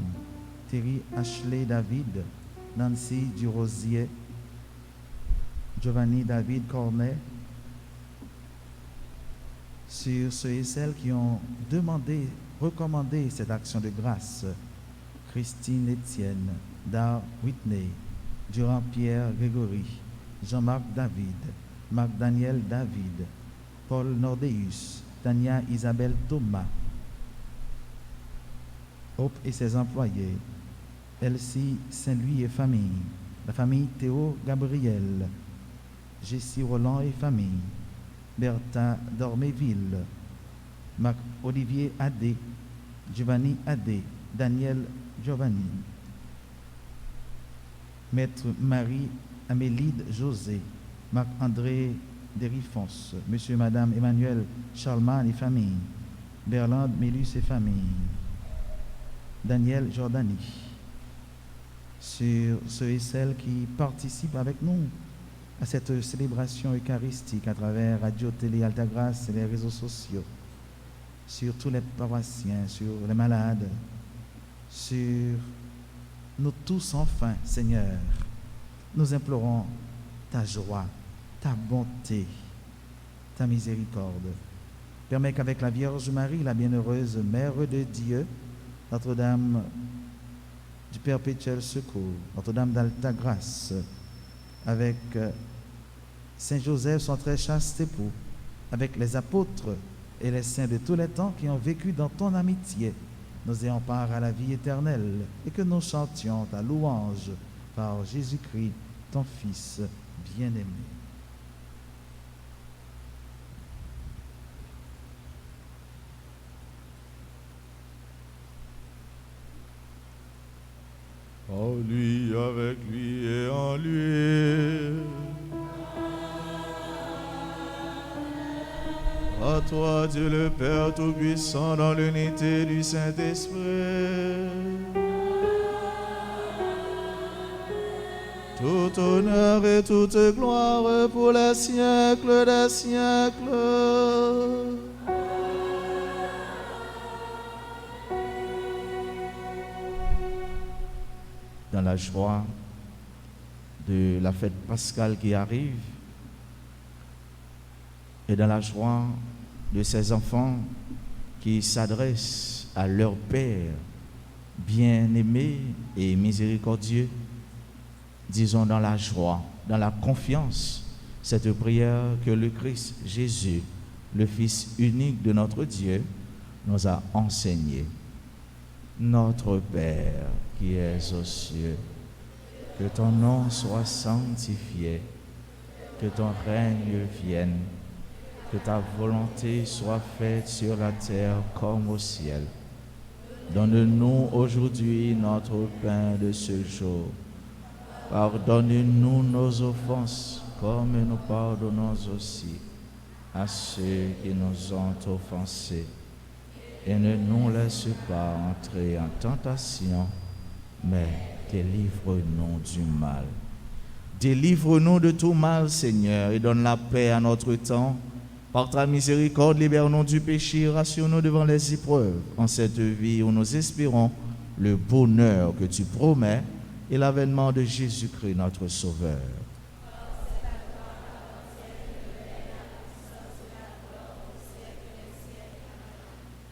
Thierry Ashley David, Nancy Durosier, Giovanni David Cornet, sur ceux et celles qui ont recommandé cette action de grâce, Christine Etienne, Dar Whitney, Durand-Pierre Grégory, Jean-Marc David, Marc-Daniel David, Paul Nordeus, Tania Isabelle Thomas, Hope et ses employés, Elsie Saint-Louis et famille, la famille Théo Gabriel, Jessie Roland et famille, Bertha Dorméville, Marc-Olivier Adé, Giovanni Adé, Daniel Giovanni, Maître Marie-Amélide José, Marc-André Derifons, Monsieur et Madame Emmanuel Charlemagne et famille, Berlande Mélus et famille, Daniel Jordani, sur ceux et celles qui participent avec nous à cette célébration eucharistique à travers Radio Télé Altagrace et les réseaux sociaux, sur tous les paroissiens, sur les malades, sur nous tous enfin, Seigneur. Nous implorons ta joie, ta bonté, ta miséricorde. Permets qu'avec la Vierge Marie, la bienheureuse Mère de Dieu, Notre-Dame du Perpétuel Secours, Notre-Dame d'Altagrace, avec Saint Joseph, son très chaste époux, avec les apôtres et les saints de tous les temps qui ont vécu dans ton amitié, nous ayons part à la vie éternelle et que nous chantions ta louange par Jésus-Christ, ton Fils bien-aimé. En lui, avec lui et en lui. À toi, Dieu le Père Tout-Puissant, dans l'unité du Saint-Esprit. Tout honneur et toute gloire pour les siècles des siècles. Dans la joie de la fête pascale qui arrive, et dans la joie de ces enfants qui s'adressent à leur Père bien-aimé et miséricordieux, disons dans la joie, dans la confiance, cette prière que le Christ Jésus, le Fils unique de notre Dieu, nous a enseignée. Notre Père qui es aux cieux, que ton nom soit sanctifié, que ton règne vienne, Que ta volonté soit faite sur la terre comme au ciel. Donne-nous aujourd'hui notre pain de ce jour. Pardonne-nous nos offenses, comme nous pardonnons aussi à ceux qui nous ont offensés. Et ne nous laisse pas entrer en tentation, mais délivre-nous du mal. Délivre-nous de tout mal, Seigneur, et donne la paix à notre temps. Par ta miséricorde, libère-nous du péché, rassure-nous devant les épreuves, en cette vie où nous espérons le bonheur que tu promets et l'avènement de Jésus-Christ, notre Sauveur.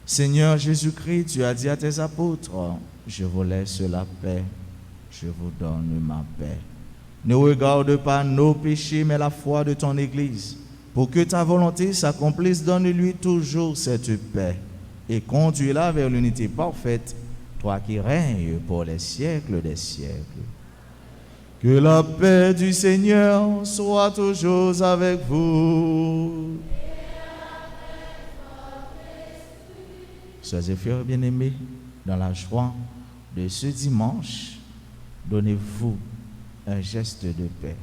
Seigneur Jésus-Christ, tu as dit à tes apôtres, je vous laisse la paix, je vous donne ma paix. Ne regarde pas nos péchés, mais la foi de ton Église. Pour que ta volonté s'accomplisse, donne-lui toujours cette paix et conduis-la vers l'unité parfaite, toi qui règnes pour les siècles des siècles. Que la paix du Seigneur soit toujours avec vous. Sœurs et frères bien-aimés, dans la joie de ce dimanche, donnez-vous un geste de paix.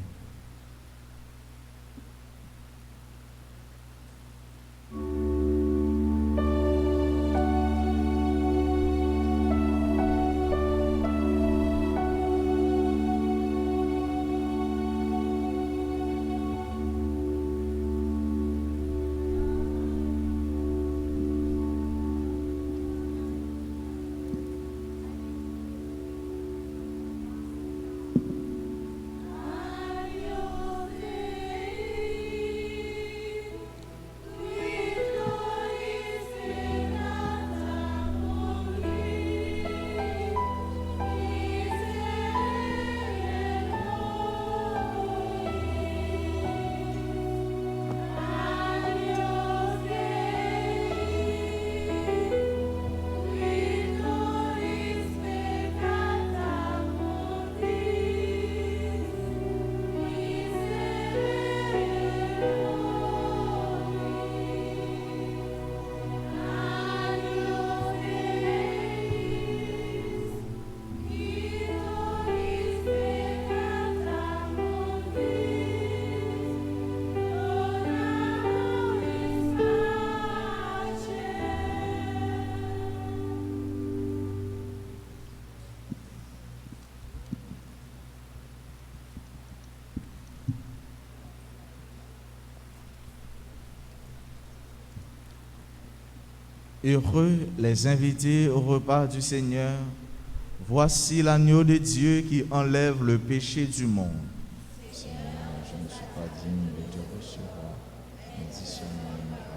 Heureux les invités au repas du Seigneur. Voici l'agneau de Dieu qui enlève le péché du monde. Seigneur, je ne suis pas digne de te recevoir, mais dis seulement une parole.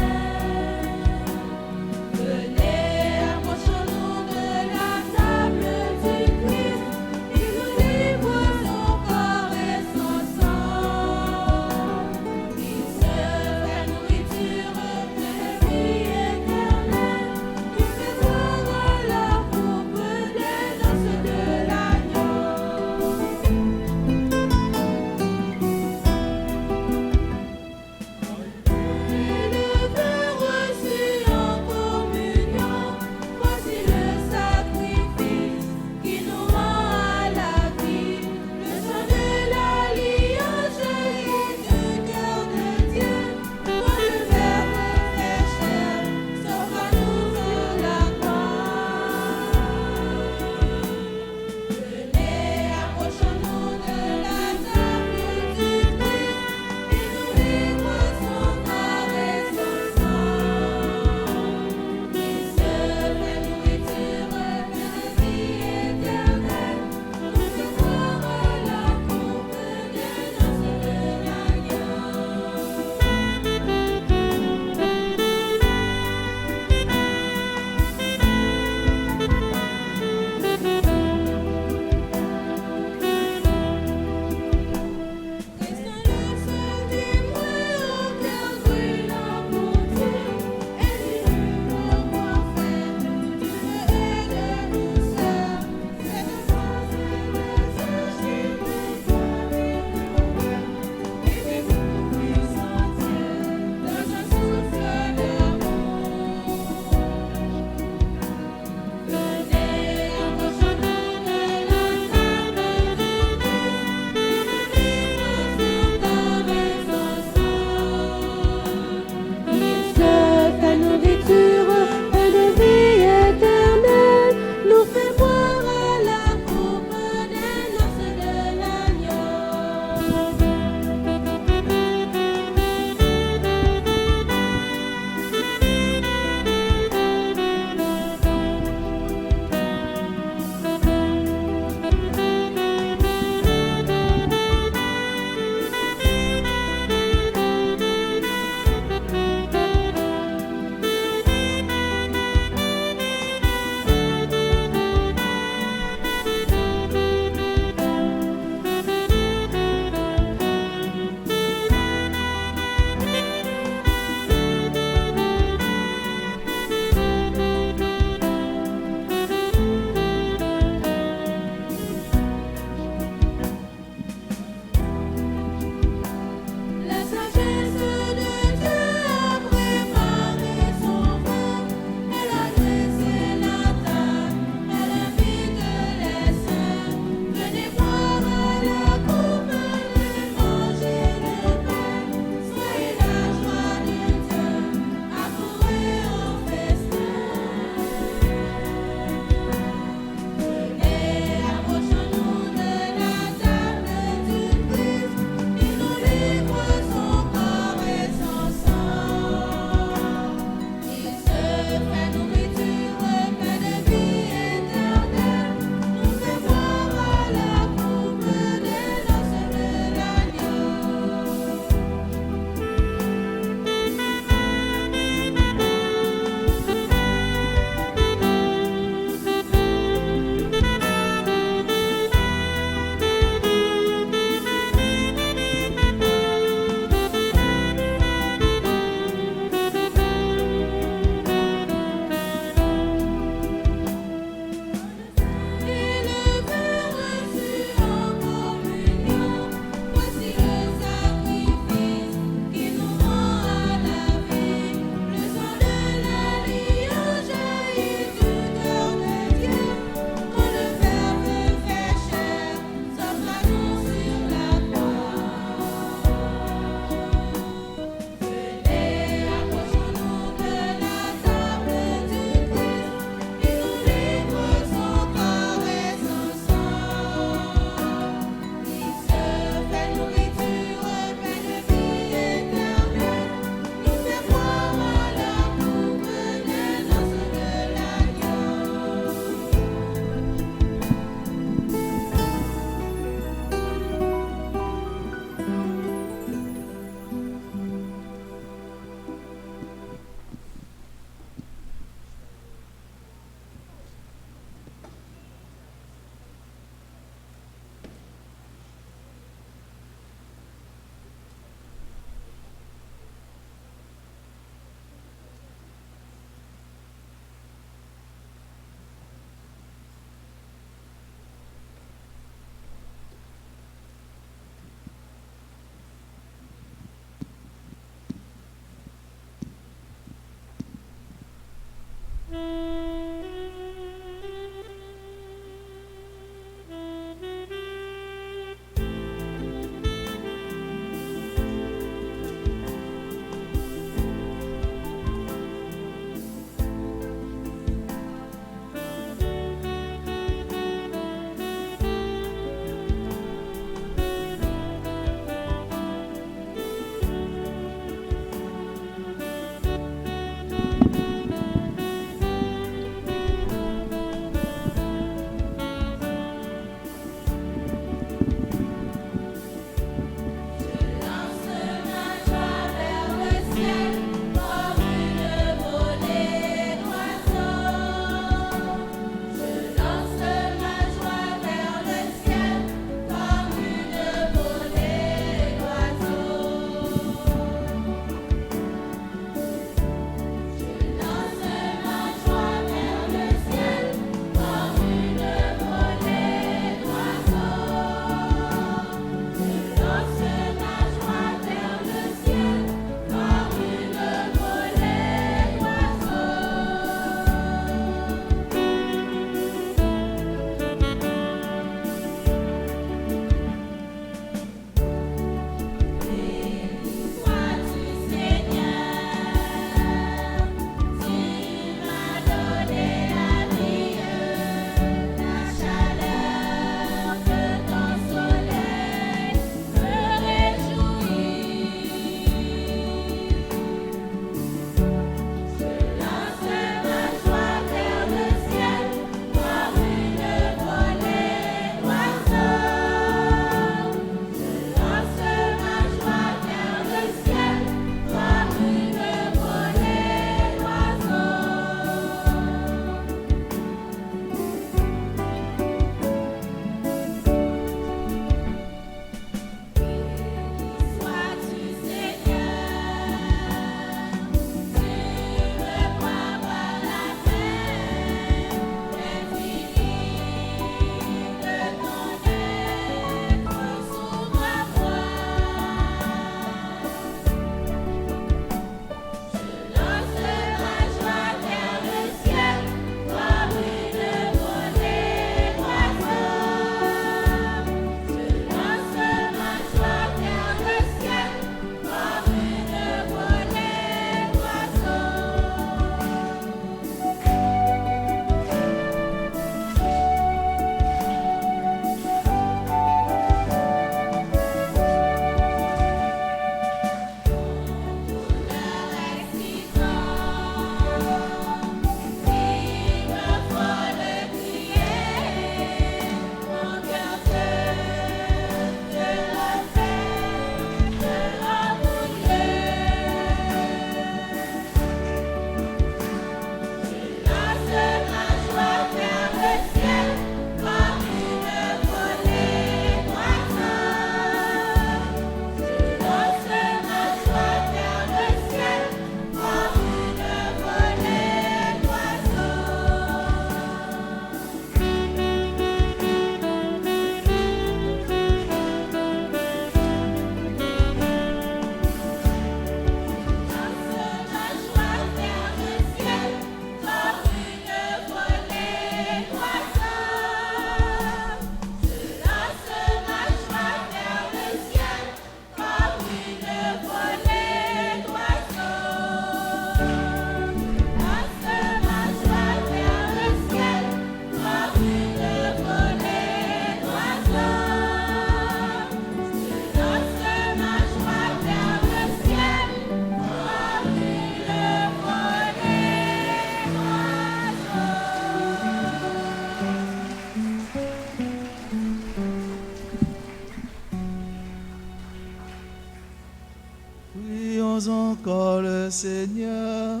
Louons encore le Seigneur.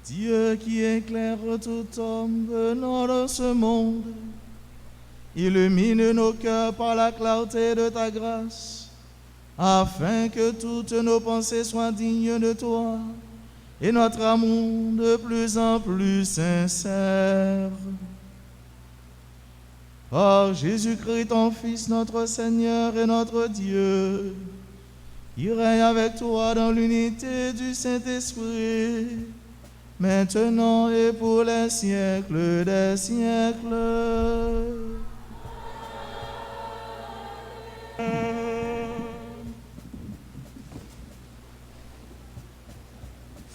Dieu qui éclaire tout homme venant de ce monde, illumine nos cœurs par la clarté de ta grâce, afin que toutes nos pensées soient dignes de toi et notre amour de plus en plus sincère. Par Jésus-Christ, ton Fils, notre Seigneur et notre Dieu, qui règne avec toi dans l'unité du Saint-Esprit, maintenant et pour les siècles des siècles.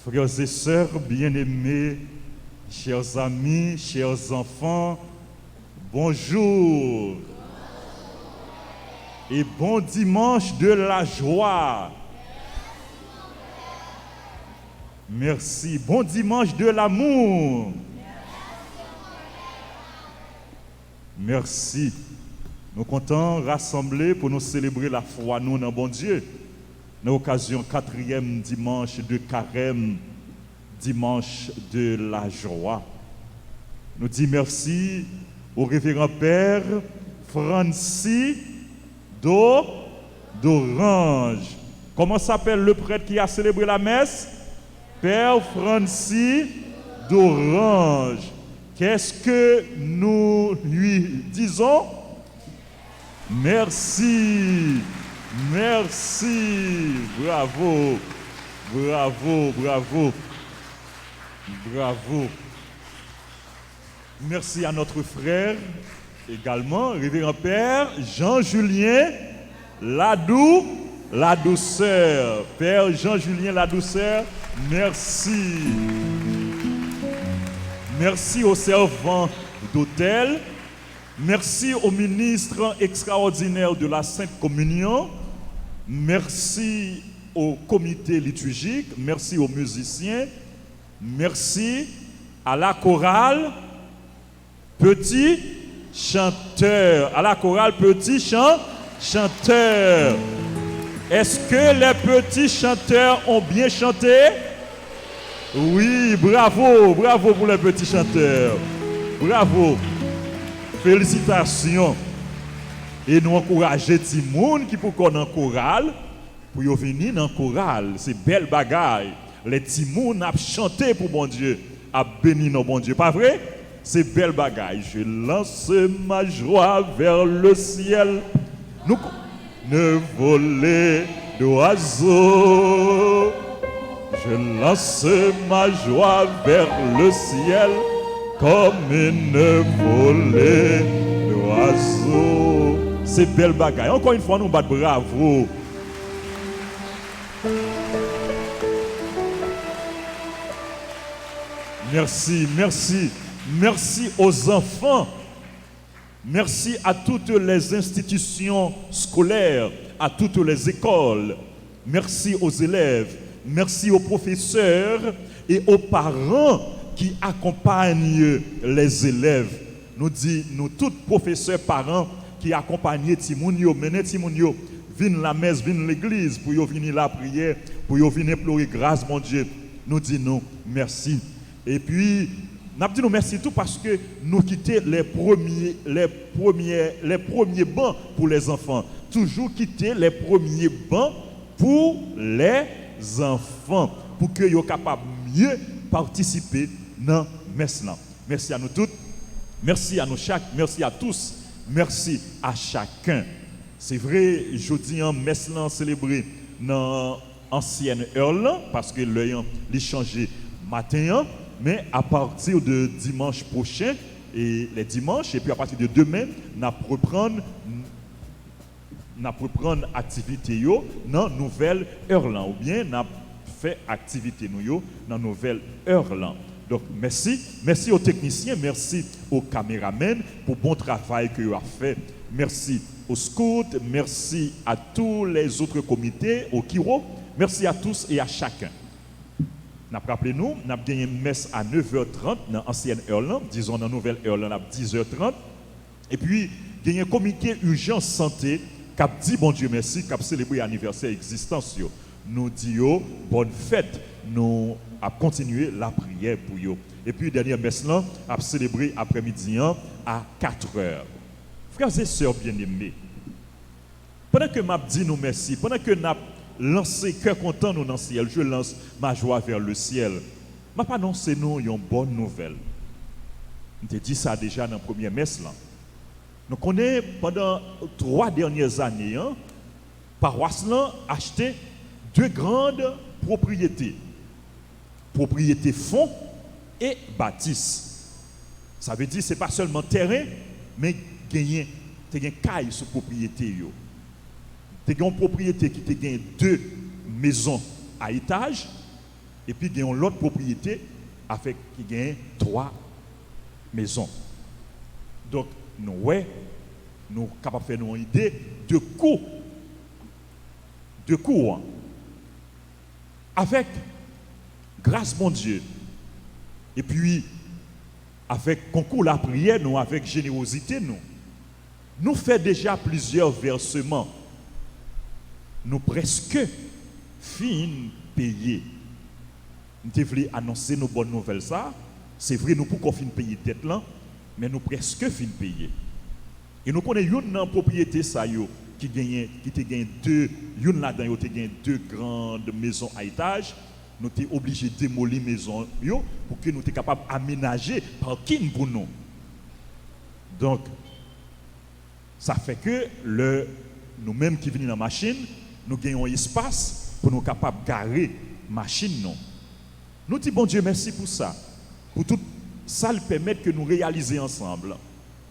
Frères et sœurs bien-aimés, chers amis, chers enfants, bonjour et bon dimanche de la joie. Merci. Bon dimanche de l'amour. Merci. Nous comptons rassembler pour nous célébrer la foi, nous, dans bon Dieu. Dans l'occasion 4e dimanche de carême, dimanche de la joie. Nous disons merci au révérend Père Francis d'Orange. Comment s'appelle le prêtre qui a célébré la messe? Père Francis d'Orange. Qu'est-ce que nous lui disons? Merci. Merci. Bravo. Bravo, bravo. Bravo. Merci à notre frère également, révérend Père Jean-Julien la douceur. Père Jean-Julien la douceur, merci. Merci aux servants d'hôtel. Merci au ministre extraordinaire de la Sainte Communion. Merci au comité liturgique. Merci aux musiciens. Merci à la chorale Petit Chanteur. À la chorale Petit Chanteur. Est-ce que les petits chanteurs ont bien chanté? Oui, bravo, bravo pour les petits chanteurs. Bravo. Félicitations. Et nous encourageons les gens qui pour qu'on en chorale, pour venir dans chorale. C'est belle bagaille. Les petits gens ont chanté pour bon Dieu, a béni nos bon Dieu. Pas vrai? C'est belle bagaille. Je lance ma joie vers le ciel. Nous ne voler d'oiseaux. Je lance ma joie vers le ciel comme une volée d'oiseaux. C'est belle bagaille. Encore une fois, nous battons bravo. Merci, merci. Merci aux enfants. Merci à toutes les institutions scolaires, à toutes les écoles. Merci aux élèves. Merci aux professeurs et aux parents qui accompagnent les élèves. Nous disons, nous tous professeurs, parents qui accompagnent Timounio, menez Timounio, viennent la messe, viennent l'église pour venir la prière, pour venir pleurer grâce, mon Dieu. Nous disons merci. Et puis, nous disons merci tout parce que nous quittons les premiers bancs pour les enfants. Toujours quitter les premiers bancs pour les enfants, pour qu'ils soient capables de mieux participer dans la messe. Merci à nous toutes, merci à nous chaque, merci à tous, merci à chacun. C'est vrai, jeudi en messe célébré dans l'ancienne heure, parce que l'heure a changé matin, mais à partir de dimanche prochain, et les dimanches, et puis à partir de demain, nous reprendre activité dans nouvelle heure là, ou bien nous fait activité nous dans nouvelle heure là. Donc merci aux techniciens, merci aux caméramens pour le bon travail que vous avez fait. Merci aux scouts, merci à tous les autres comités, au Kiro, merci à tous et à chacun. Nous rappelez-nous, nous avons gagné une messe à 9h30 dans l'ancienne heure, là, disons dans la nouvelle heure, là, 10h30. Et puis, il y a un comité urgence santé qui a dit, bon Dieu merci, qui a célébré l'anniversaire existence. Nous disons, bonne fête, nous avons continué la prière pour eux. Et puis, dernière messe là, a célébré après-midi à 4h. Frères et sœurs bien-aimés, pendant que m'a dit nous merci, pendant que nous avons lancé cœur content nous dans le ciel, je lance ma joie vers le ciel. Je vais annoncer nous une bonne nouvelle. Je t'ai dit ça déjà dans la première messe là. Nous connaissons pendant 3 dernières années, paroisse là a acheté 2 grandes propriétés. Propriété fonds et bâtisse. Ça veut dire que ce n'est pas seulement terrain, mais gagner caille sur propriété. Tu as une propriété qui te gagne 2 maisons à étage, et puis tu as l'autre propriété avec qui gagne 3 maisons. Donc, nous sommes capables de faire une idée de coût. Avec grâce mon Dieu. Et puis, avec concours la prière, nous, avec générosité, nous faisons déjà plusieurs versements. Nous presque fin payer. Nous devons annoncer nos bonnes nouvelles ça. C'est vrai, nous pouvons fin payer tête là, mais nous presque fin payer. Et nous connaissons une propriété ça qui te gagne 2, une là-dedans qui gagne 2 grandes maisons à étage. Nous sommes obligés de démolir les maisons pour que nous soyons capables d'aménager parking pour nous. Donc, ça fait que nous-mêmes qui venons dans la machine, nous gagnons un espace pour nous capables de garer la machine. Nous disons, bon Dieu, merci pour ça. Pour tout ça, le permettre que nous réalisions ensemble.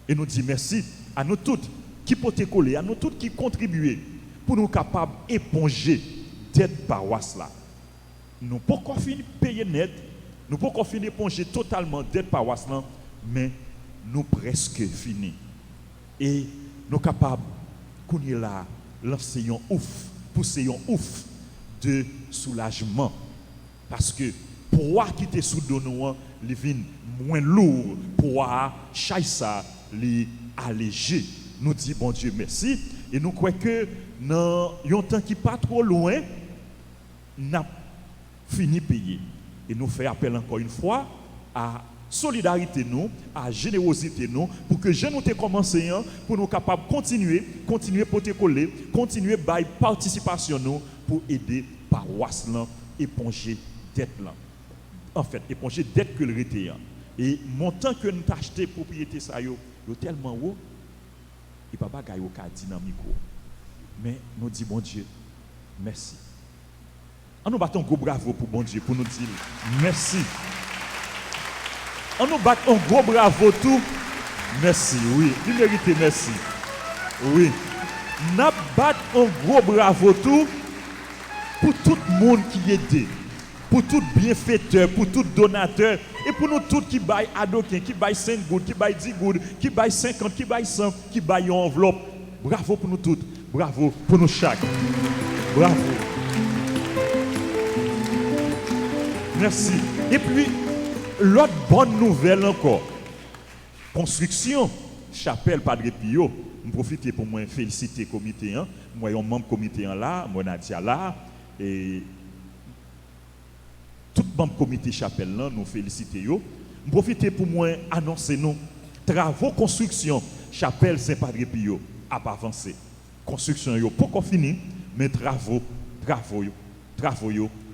Et nous disons merci à nous toutes qui peuvent coller, à nous toutes qui contribuent pour nous capables d'éponger cette paroisse là. Nous ne pouvons pas finir payer net, nous ne pouvons pas finir éponger totalement cette paroisse là, mais nous presque fini. Et nous sommes capables de lancer un ouf, pousser un ouf de soulagement. Parce que pour qui était sous nous, les vins moins lourd, pour ça, les alléger. Nous disons bon Dieu merci et nous croyons que dans un temps qui n'est pas trop loin, nous avons fini de payer. Et nous faisons appel encore une fois à solidarité nous, à générosité nous, pour que je nous te commencé, pour nous capables de continuer pour te coller, continuer par participation nous, pour aider paroisse là, éponger dette là. En fait, éponger dette que le rété. Et montant que nous avons acheté propriété ça yo tellement haut, il ne peut pas gagner au cas dynamique. Mais nous disons bon Dieu, merci. On nous battons un gros bravo pour bon Dieu, pour nous dire merci. On nous bat un gros bravo tout. Merci, oui. Il mérite merci. Oui. Nous bat un gros bravo tout pour tout le monde qui aide, pour tout bienfaiteur, pour tout donateur, et pour nous tous qui baillent adoquin, qui baillent 5 gouttes, qui baillent 10 gouttes, qui baillent 50, qui baillent 100, qui baillent une enveloppe. Bravo pour nous tous. Bravo pour nous chaque. Bravo. Merci. Et puis, l'autre bonne nouvelle encore. Construction, chapelle Padre Pio. Je profite pour moi féliciter le comité. Moi, un membre du comité là, moi, Nadia là. Et tout le membre du comité chapelle là, nous félicitons. Je profite pour moi annoncer nos travaux construction chapelle Saint-Padre Pio a pas avancé. Construction yo pas encore fini, mais travaux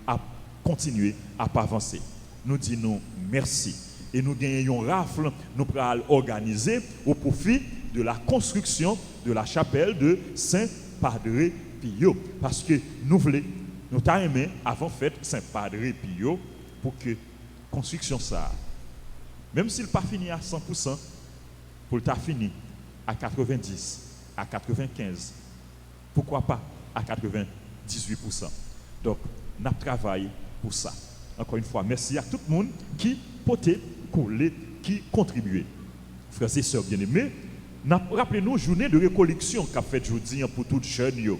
a continué à pas avancer. Nous disons merci et nous gagnons rafle, nous pourrons organiser au profit de la construction de la chapelle de Saint-Padre Pio. Parce que nous voulons, nous avons aimé avant fête Saint-Padre Pio pour que la construction ça, même s'il n'est pas fini à 100%, pour le fini à 90, à 95, pourquoi pas à 98%. Donc, nous travaillons pour ça. Encore une fois, merci à tout le monde qui potait, collé, qui contribuait. Frères et sœurs bien-aimés, rappelez-nous journée de récollection qu'a fait aujourd'hui pour tous les jeunes.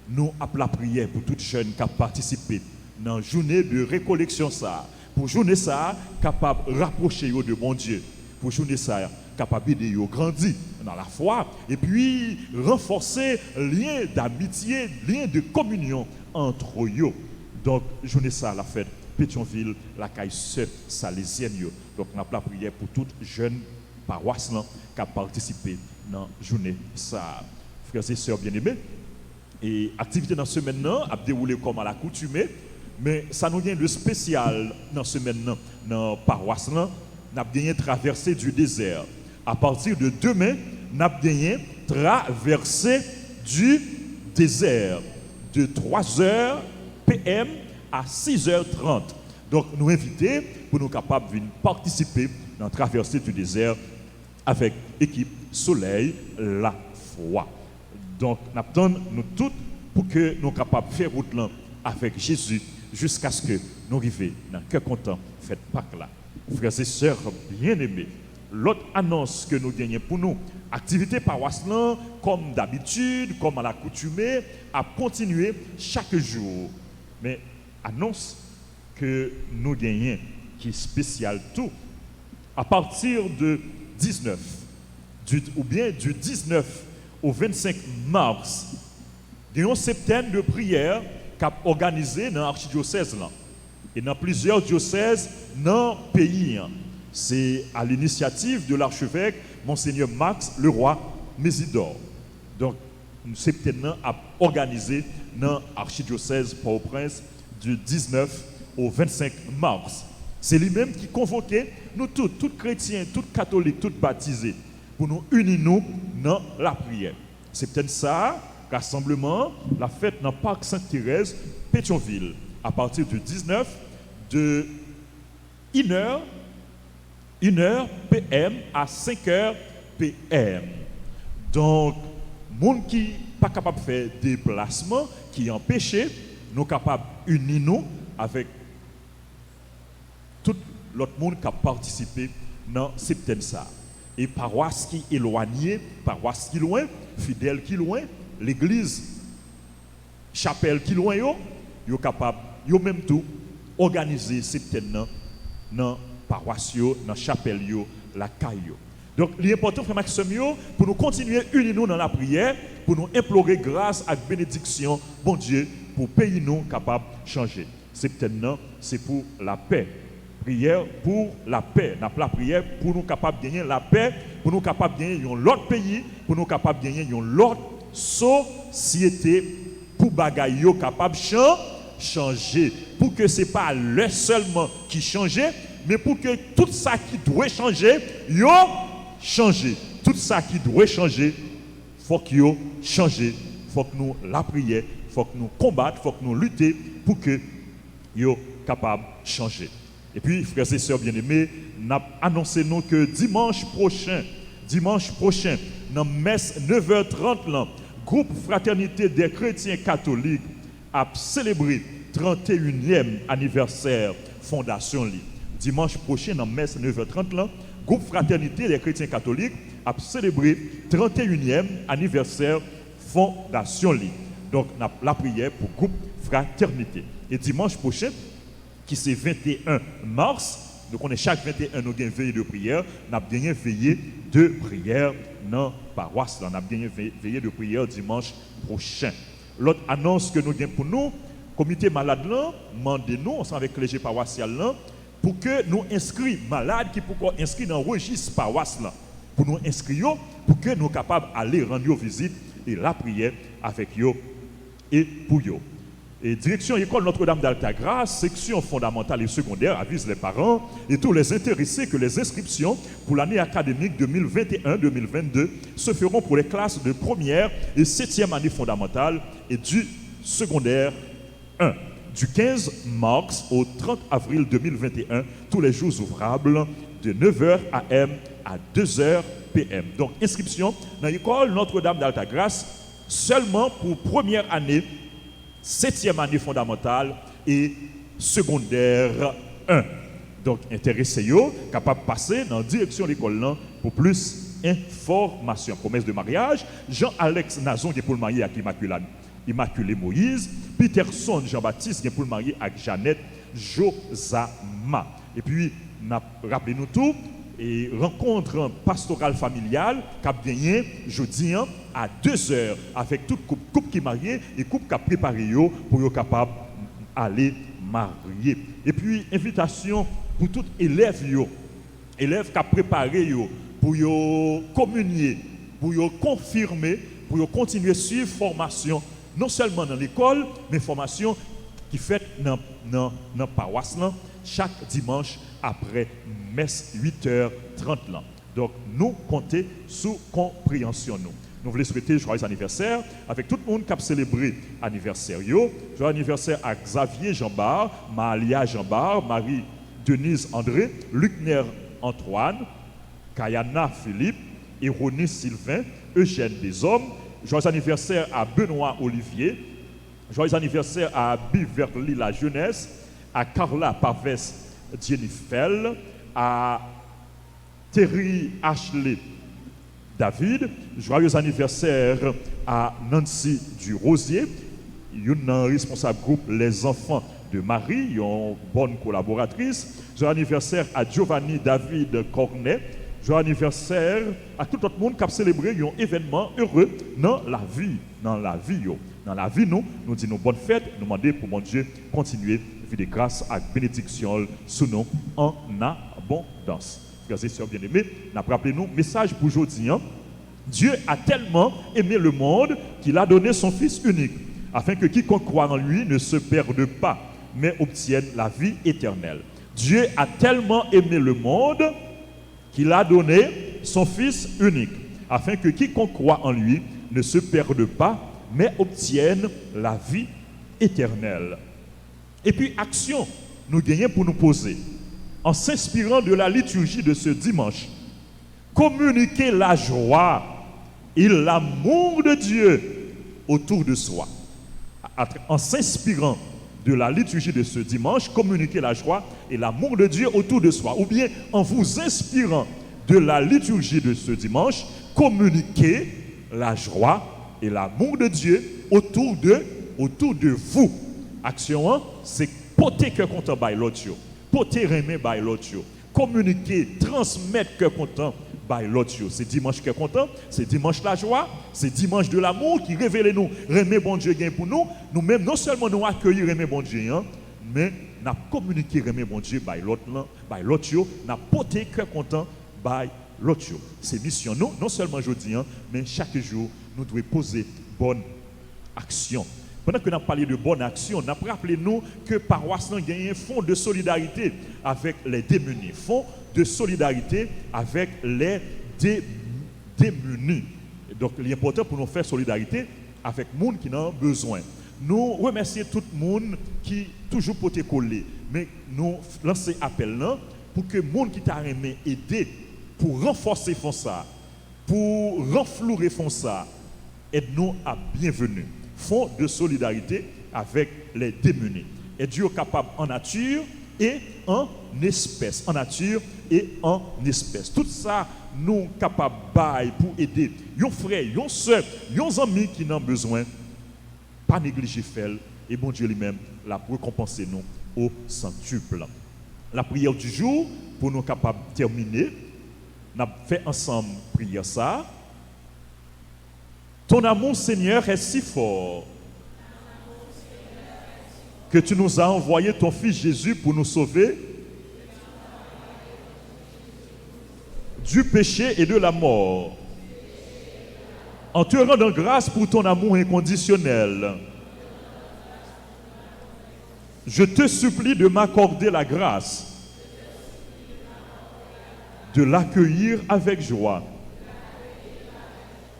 Nous appelons la prière pour tous les jeunes qui ont participé dans la journée de récollection ça. Pour journée ça, capable de rapprocher yo de bon Dieu. Pour journée ça, capable de yo grandir dans la foi et puis renforcer lien d'amitié, lien de communion entre eux. Donc, journée ça, la fête Pétionville, la caille sœur salésienne. Donc, on a la prière pour toutes jeunes paroisses qui ont participé dans la journée ça. Frères et sœurs bien-aimés, et activité dans ce semaine a déroulé comme à l'accoutumée, mais ça nous vient de spécial dans ce semaine dans la paroisse. Nous avons gagné traversée du désert. À partir de demain, nous avons gagné traversée du désert de 3h PM à 6h30. Donc, nous invitons pour nous capables de participer dans la traversée du désert avec l'équipe Soleil la foi. Donc, nous attendons nous tous pour que nous soyons capables de faire route là avec Jésus jusqu'à ce que nous arrivions dans le cœur content, faites Pâques là. Frères et sœurs bien-aimés, l'autre annonce que nous gagnons pour nous, activité paroisse là, comme d'habitude, comme à l'accoutumée, à continuer chaque jour. Mais annonce que nous gagnons, qui est spécial tout, à partir de 19, ou bien du 19 au 25 mars, il y a une septaine de prières qui a organisé dans l'archidiocèse là. Et dans plusieurs diocèses dans le pays. C'est à l'initiative de l'archevêque Monseigneur Max Leroy Mésidor. Donc, une septaine a organisé dans l'archidiocèse Port-au-Prince du 19 au 25 mars. C'est lui-même qui convoquait nous tous chrétiens, tous catholiques, tous baptisés, pour nous unir nous dans la prière. C'est peut-être ça, rassemblement, la fête dans le parc Sainte-Thérèse, Pétionville, à partir du 19 de 1h PM à 5h PM. Donc, monde qui pas capable de faire déplacement, qui empêché, nous capables d'unir nous avec tout l'autre monde qui a participé dans cette ça. Et paroisse qui éloignée, paroisse qui loin, fidèle qui loin, l'église, chapelle qui loin, yo capable, yo même tout, organiser cette dans paroisse, dans chapelle, la caille. Donc, l'important, frère Maxime, pour nous continuer unis nous dans la prière, pour nous implorer grâce et bénédiction, bon Dieu, pour pays nous capables de changer. C'est pour la paix. Prière pour la paix. Nous avons la prière pour nous capables de gagner la paix, pour nous capables de gagner l'autre pays, pour nous capables de gagner l'autre société, pour bagaille capable de changer. Pour que ce n'est pas le seulement qui change, mais pour que tout ça qui doit changer, changer. Tout ça qui doit changer, il faut qu'il change. Il faut que nous la prière, il faut que nous combattions, il faut que nous luttions pour que nous capables de changer. Et puis, frères et sœurs bien-aimés, nous avons annoncé nous que dimanche prochain, dans messe 9h30, là, groupe Fraternité des chrétiens catholiques a célébré 31e anniversaire Fondation Li. Dimanche prochain, dans messe 9h30, là, groupe Fraternité des chrétiens catholiques a célébré 31e anniversaire Fondation Li. Donc, nous avons la prière pour groupe Fraternité. Et dimanche prochain, qui c'est 21 mars, donc on est chaque 21 nous avons une veillée de prière, nous avons gagné veillée de prière dans la paroisse, nous avons gagné veillée de prière dimanche prochain. L'autre annonce que nous avons pour nous, comité malade là, demandez-nous ensemble avec le clergé paroissial là, pour que nous inscrivons malades qui pourquoi inscrits dans le registre paroisse là, pour nous inscrire, pour que nous soyons capables d'aller rendre visite et la prière avec eux et pour eux. Et direction école Notre-Dame d'Altagrace, section fondamentale et secondaire, avise les parents et tous les intéressés que les inscriptions pour l'année académique 2021-2022 se feront pour les classes de première et 7e année fondamentale et du secondaire 1. Du 15 mars au 30 avril 2021, tous les jours ouvrables de 9h AM à 2h PM. Donc, inscription dans l'école Notre-Dame d'Altagrace seulement pour première année, 7e année fondamentale et secondaire 1. Donc, intéressez-vous, capable de passer dans la direction de l'école pour plus d'informations. Promesse de mariage, Jean-Alex Nazon qui est pour le marier avec l'Immaculade Immaculée Moïse, Peterson Jean-Baptiste qui est pour le marier avec Jeannette Josama. Et puis, rappelez-nous tout, et rencontre pastorale familiale qui a gagné jeudi à 2h avec toute couple qui est mariée et couple qui a préparé pour être capable d'aller marier. Et puis, invitation pour tout élève qui a préparé pour communier, pour confirmer, pour continuer à suivre formation, non seulement dans l'école, mais formation qui fait dans la paroisse chaque dimanche après messe 8h30. Donc, nous comptons sous compréhension. Nous voulons souhaiter joyeux anniversaire avec tout le monde qui a célébré l'anniversaire. Joyeux anniversaire à Xavier Jean-Bar, Malia Jean-Bar, Marie-Denise André, Lucner Antoine, Kayana Philippe, Ironie Sylvain, Eugène Deshommes. Joyeux anniversaire à Benoît Olivier. Joyeux anniversaire à Biverly La Jeunesse, à Carla Paves Jennifer, à Terry Ashley David. Joyeux anniversaire à Nancy du Rosier, une responsable groupe Les Enfants de Marie, une bonne collaboratrice. Joyeux anniversaire à Giovanni David Cornet. Joyeux anniversaire à tout le monde qui a célébré un événement heureux dans la vie. Dans la vie, nous disons bonne fête, nous demandons pour mon Dieu continuer à vivre de grâce et bénédiction sous nous en abondance. Frères et sœurs bien-aimés, rappelez-nous, message pour aujourd'hui. Dieu a tellement aimé le monde qu'il a donné son Fils unique, afin que quiconque croit en lui ne se perde pas, mais obtienne la vie éternelle. Dieu a tellement aimé le monde qu'il a donné son Fils unique, afin que quiconque croit en lui ne se perde pas, mais obtienne la vie éternelle. Et puis, action, nous gagnons pour nous poser, en s'inspirant de la liturgie de ce dimanche, communiquer la joie et l'amour de Dieu autour de soi. En s'inspirant de la liturgie de ce dimanche, communiquer la joie et l'amour de Dieu autour de soi. Ou bien, en vous inspirant de la liturgie de ce dimanche, communiquer la joie et l'amour de Dieu autour de vous. Action 1, c'est porter cœur content by l'autre, porter remet by l'autre, communiquer, transmettre cœur content by l'autre. C'est dimanche cœur content, c'est dimanche la joie, c'est dimanche de l'amour qui révèle nous, remet bon Dieu gain pour nous. Nous-mêmes, non seulement nous accueillir remet bon Dieu, mais nous communiquer remet bon Dieu by l'autre, nous porter cœur content by l'autre. C'est mission nous, non seulement aujourd'hui, mais chaque jour, nous devons poser bonne action. Pendant que nous avons parlé de bonne action, nous avons rappelé nous que paroisse a gagné un fonds de solidarité avec les démunis. Fonds de solidarité avec les démunis. Donc, l'important pour nous faire solidarité avec les gens qui en ont besoin. Nous remercions tout le monde qui toujours pour te coller. Mais nous lançons appel là pour que les gens qui t'a aimé aider pour renforcer ça, pour renflouer ça, aide-nous à bienvenue. Fonds de solidarité avec les démunis. Et Dieu est capable en nature et en espèces. En nature et en espèces. Tout ça, nous sommes capables pour aider nos frères, nos soeurs, nos amis qui n'ont besoin. Pas négliger faire. Et bon Dieu lui-même l'a récompensé nous au centuple. La prière du jour, pour nous capables de terminer, nous avons fait ensemble prière ça. Ton amour, Seigneur, est si fort que tu nous as envoyé ton Fils Jésus pour nous sauver du péché et de la mort. En te rendant grâce pour ton amour inconditionnel, je te supplie de m'accorder la grâce de l'accueillir avec joie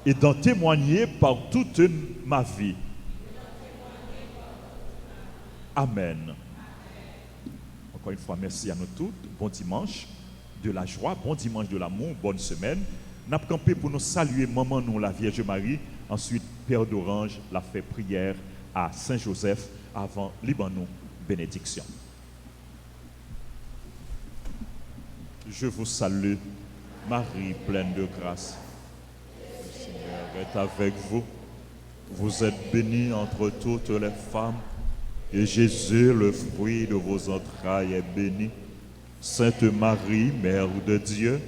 et d'en témoigner par toute ma vie. Amen. Encore une fois, merci à nous tous. Bon dimanche de la joie, bon dimanche de l'amour, bonne semaine. Nous avons campé pour nous saluer maman nous, la Vierge Marie. Ensuite, Père d'Orange l'a fait prière à Saint-Joseph avant Libanon, bénédiction. Je vous salue, Marie pleine de grâce. Le Seigneur est avec vous. Vous êtes bénie entre toutes les femmes, et Jésus, le fruit de vos entrailles, est béni. Sainte Marie, Mère de Dieu,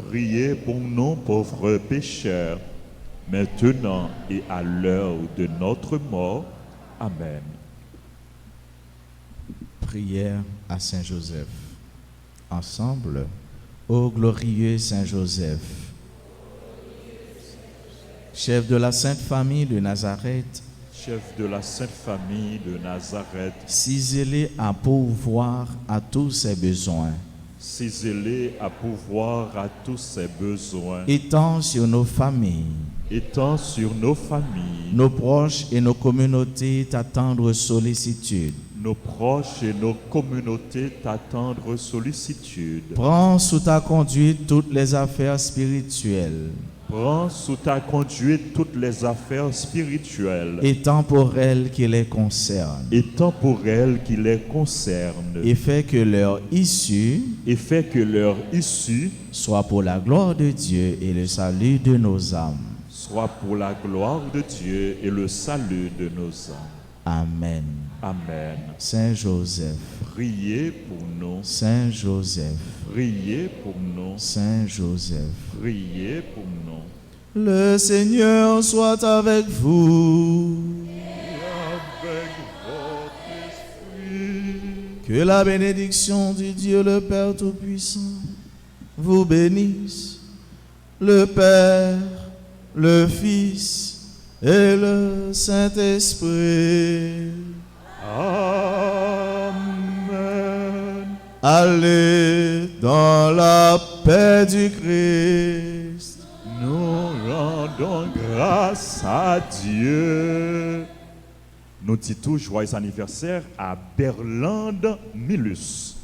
priez pour nous pauvres pécheurs, maintenant et à l'heure de notre mort. Amen. Prière à Saint Joseph. Ensemble, ô glorieux Saint Joseph, chef de la Sainte Famille de Nazareth, Chef de la Sainte Famille de Nazareth, si zélé à pourvoir à tous ses besoins, si zélé à pourvoir à tous ses besoins, étends sur nos familles, étends sur nos familles, nos proches et nos communautés ta tendre sollicitude. nos proches et nos communautés ta tendre sollicitude. Prends sous ta conduite toutes les affaires spirituelles Prends sous ta conduite toutes les affaires spirituelles et temporelles qui les concernent, et temporelles qui les concernent, et fais que leur issue et fais que leur issue soit pour la gloire de Dieu et le salut de nos âmes. soit pour la gloire de Dieu et le salut de nos âmes. Amen. Amen. Saint Joseph, Priez pour nous, Saint Joseph, priez pour nous, Saint Joseph. priez pour nous. Le Seigneur soit avec vous. Avec votre esprit, Que la bénédiction du Dieu le Père Tout-Puissant vous bénisse, le Père, le Fils et le Saint-Esprit. Amen. Allez dans la paix du Christ. Nous rendons grâce à Dieu. Nous disons joyeux anniversaire à Berlande Milus.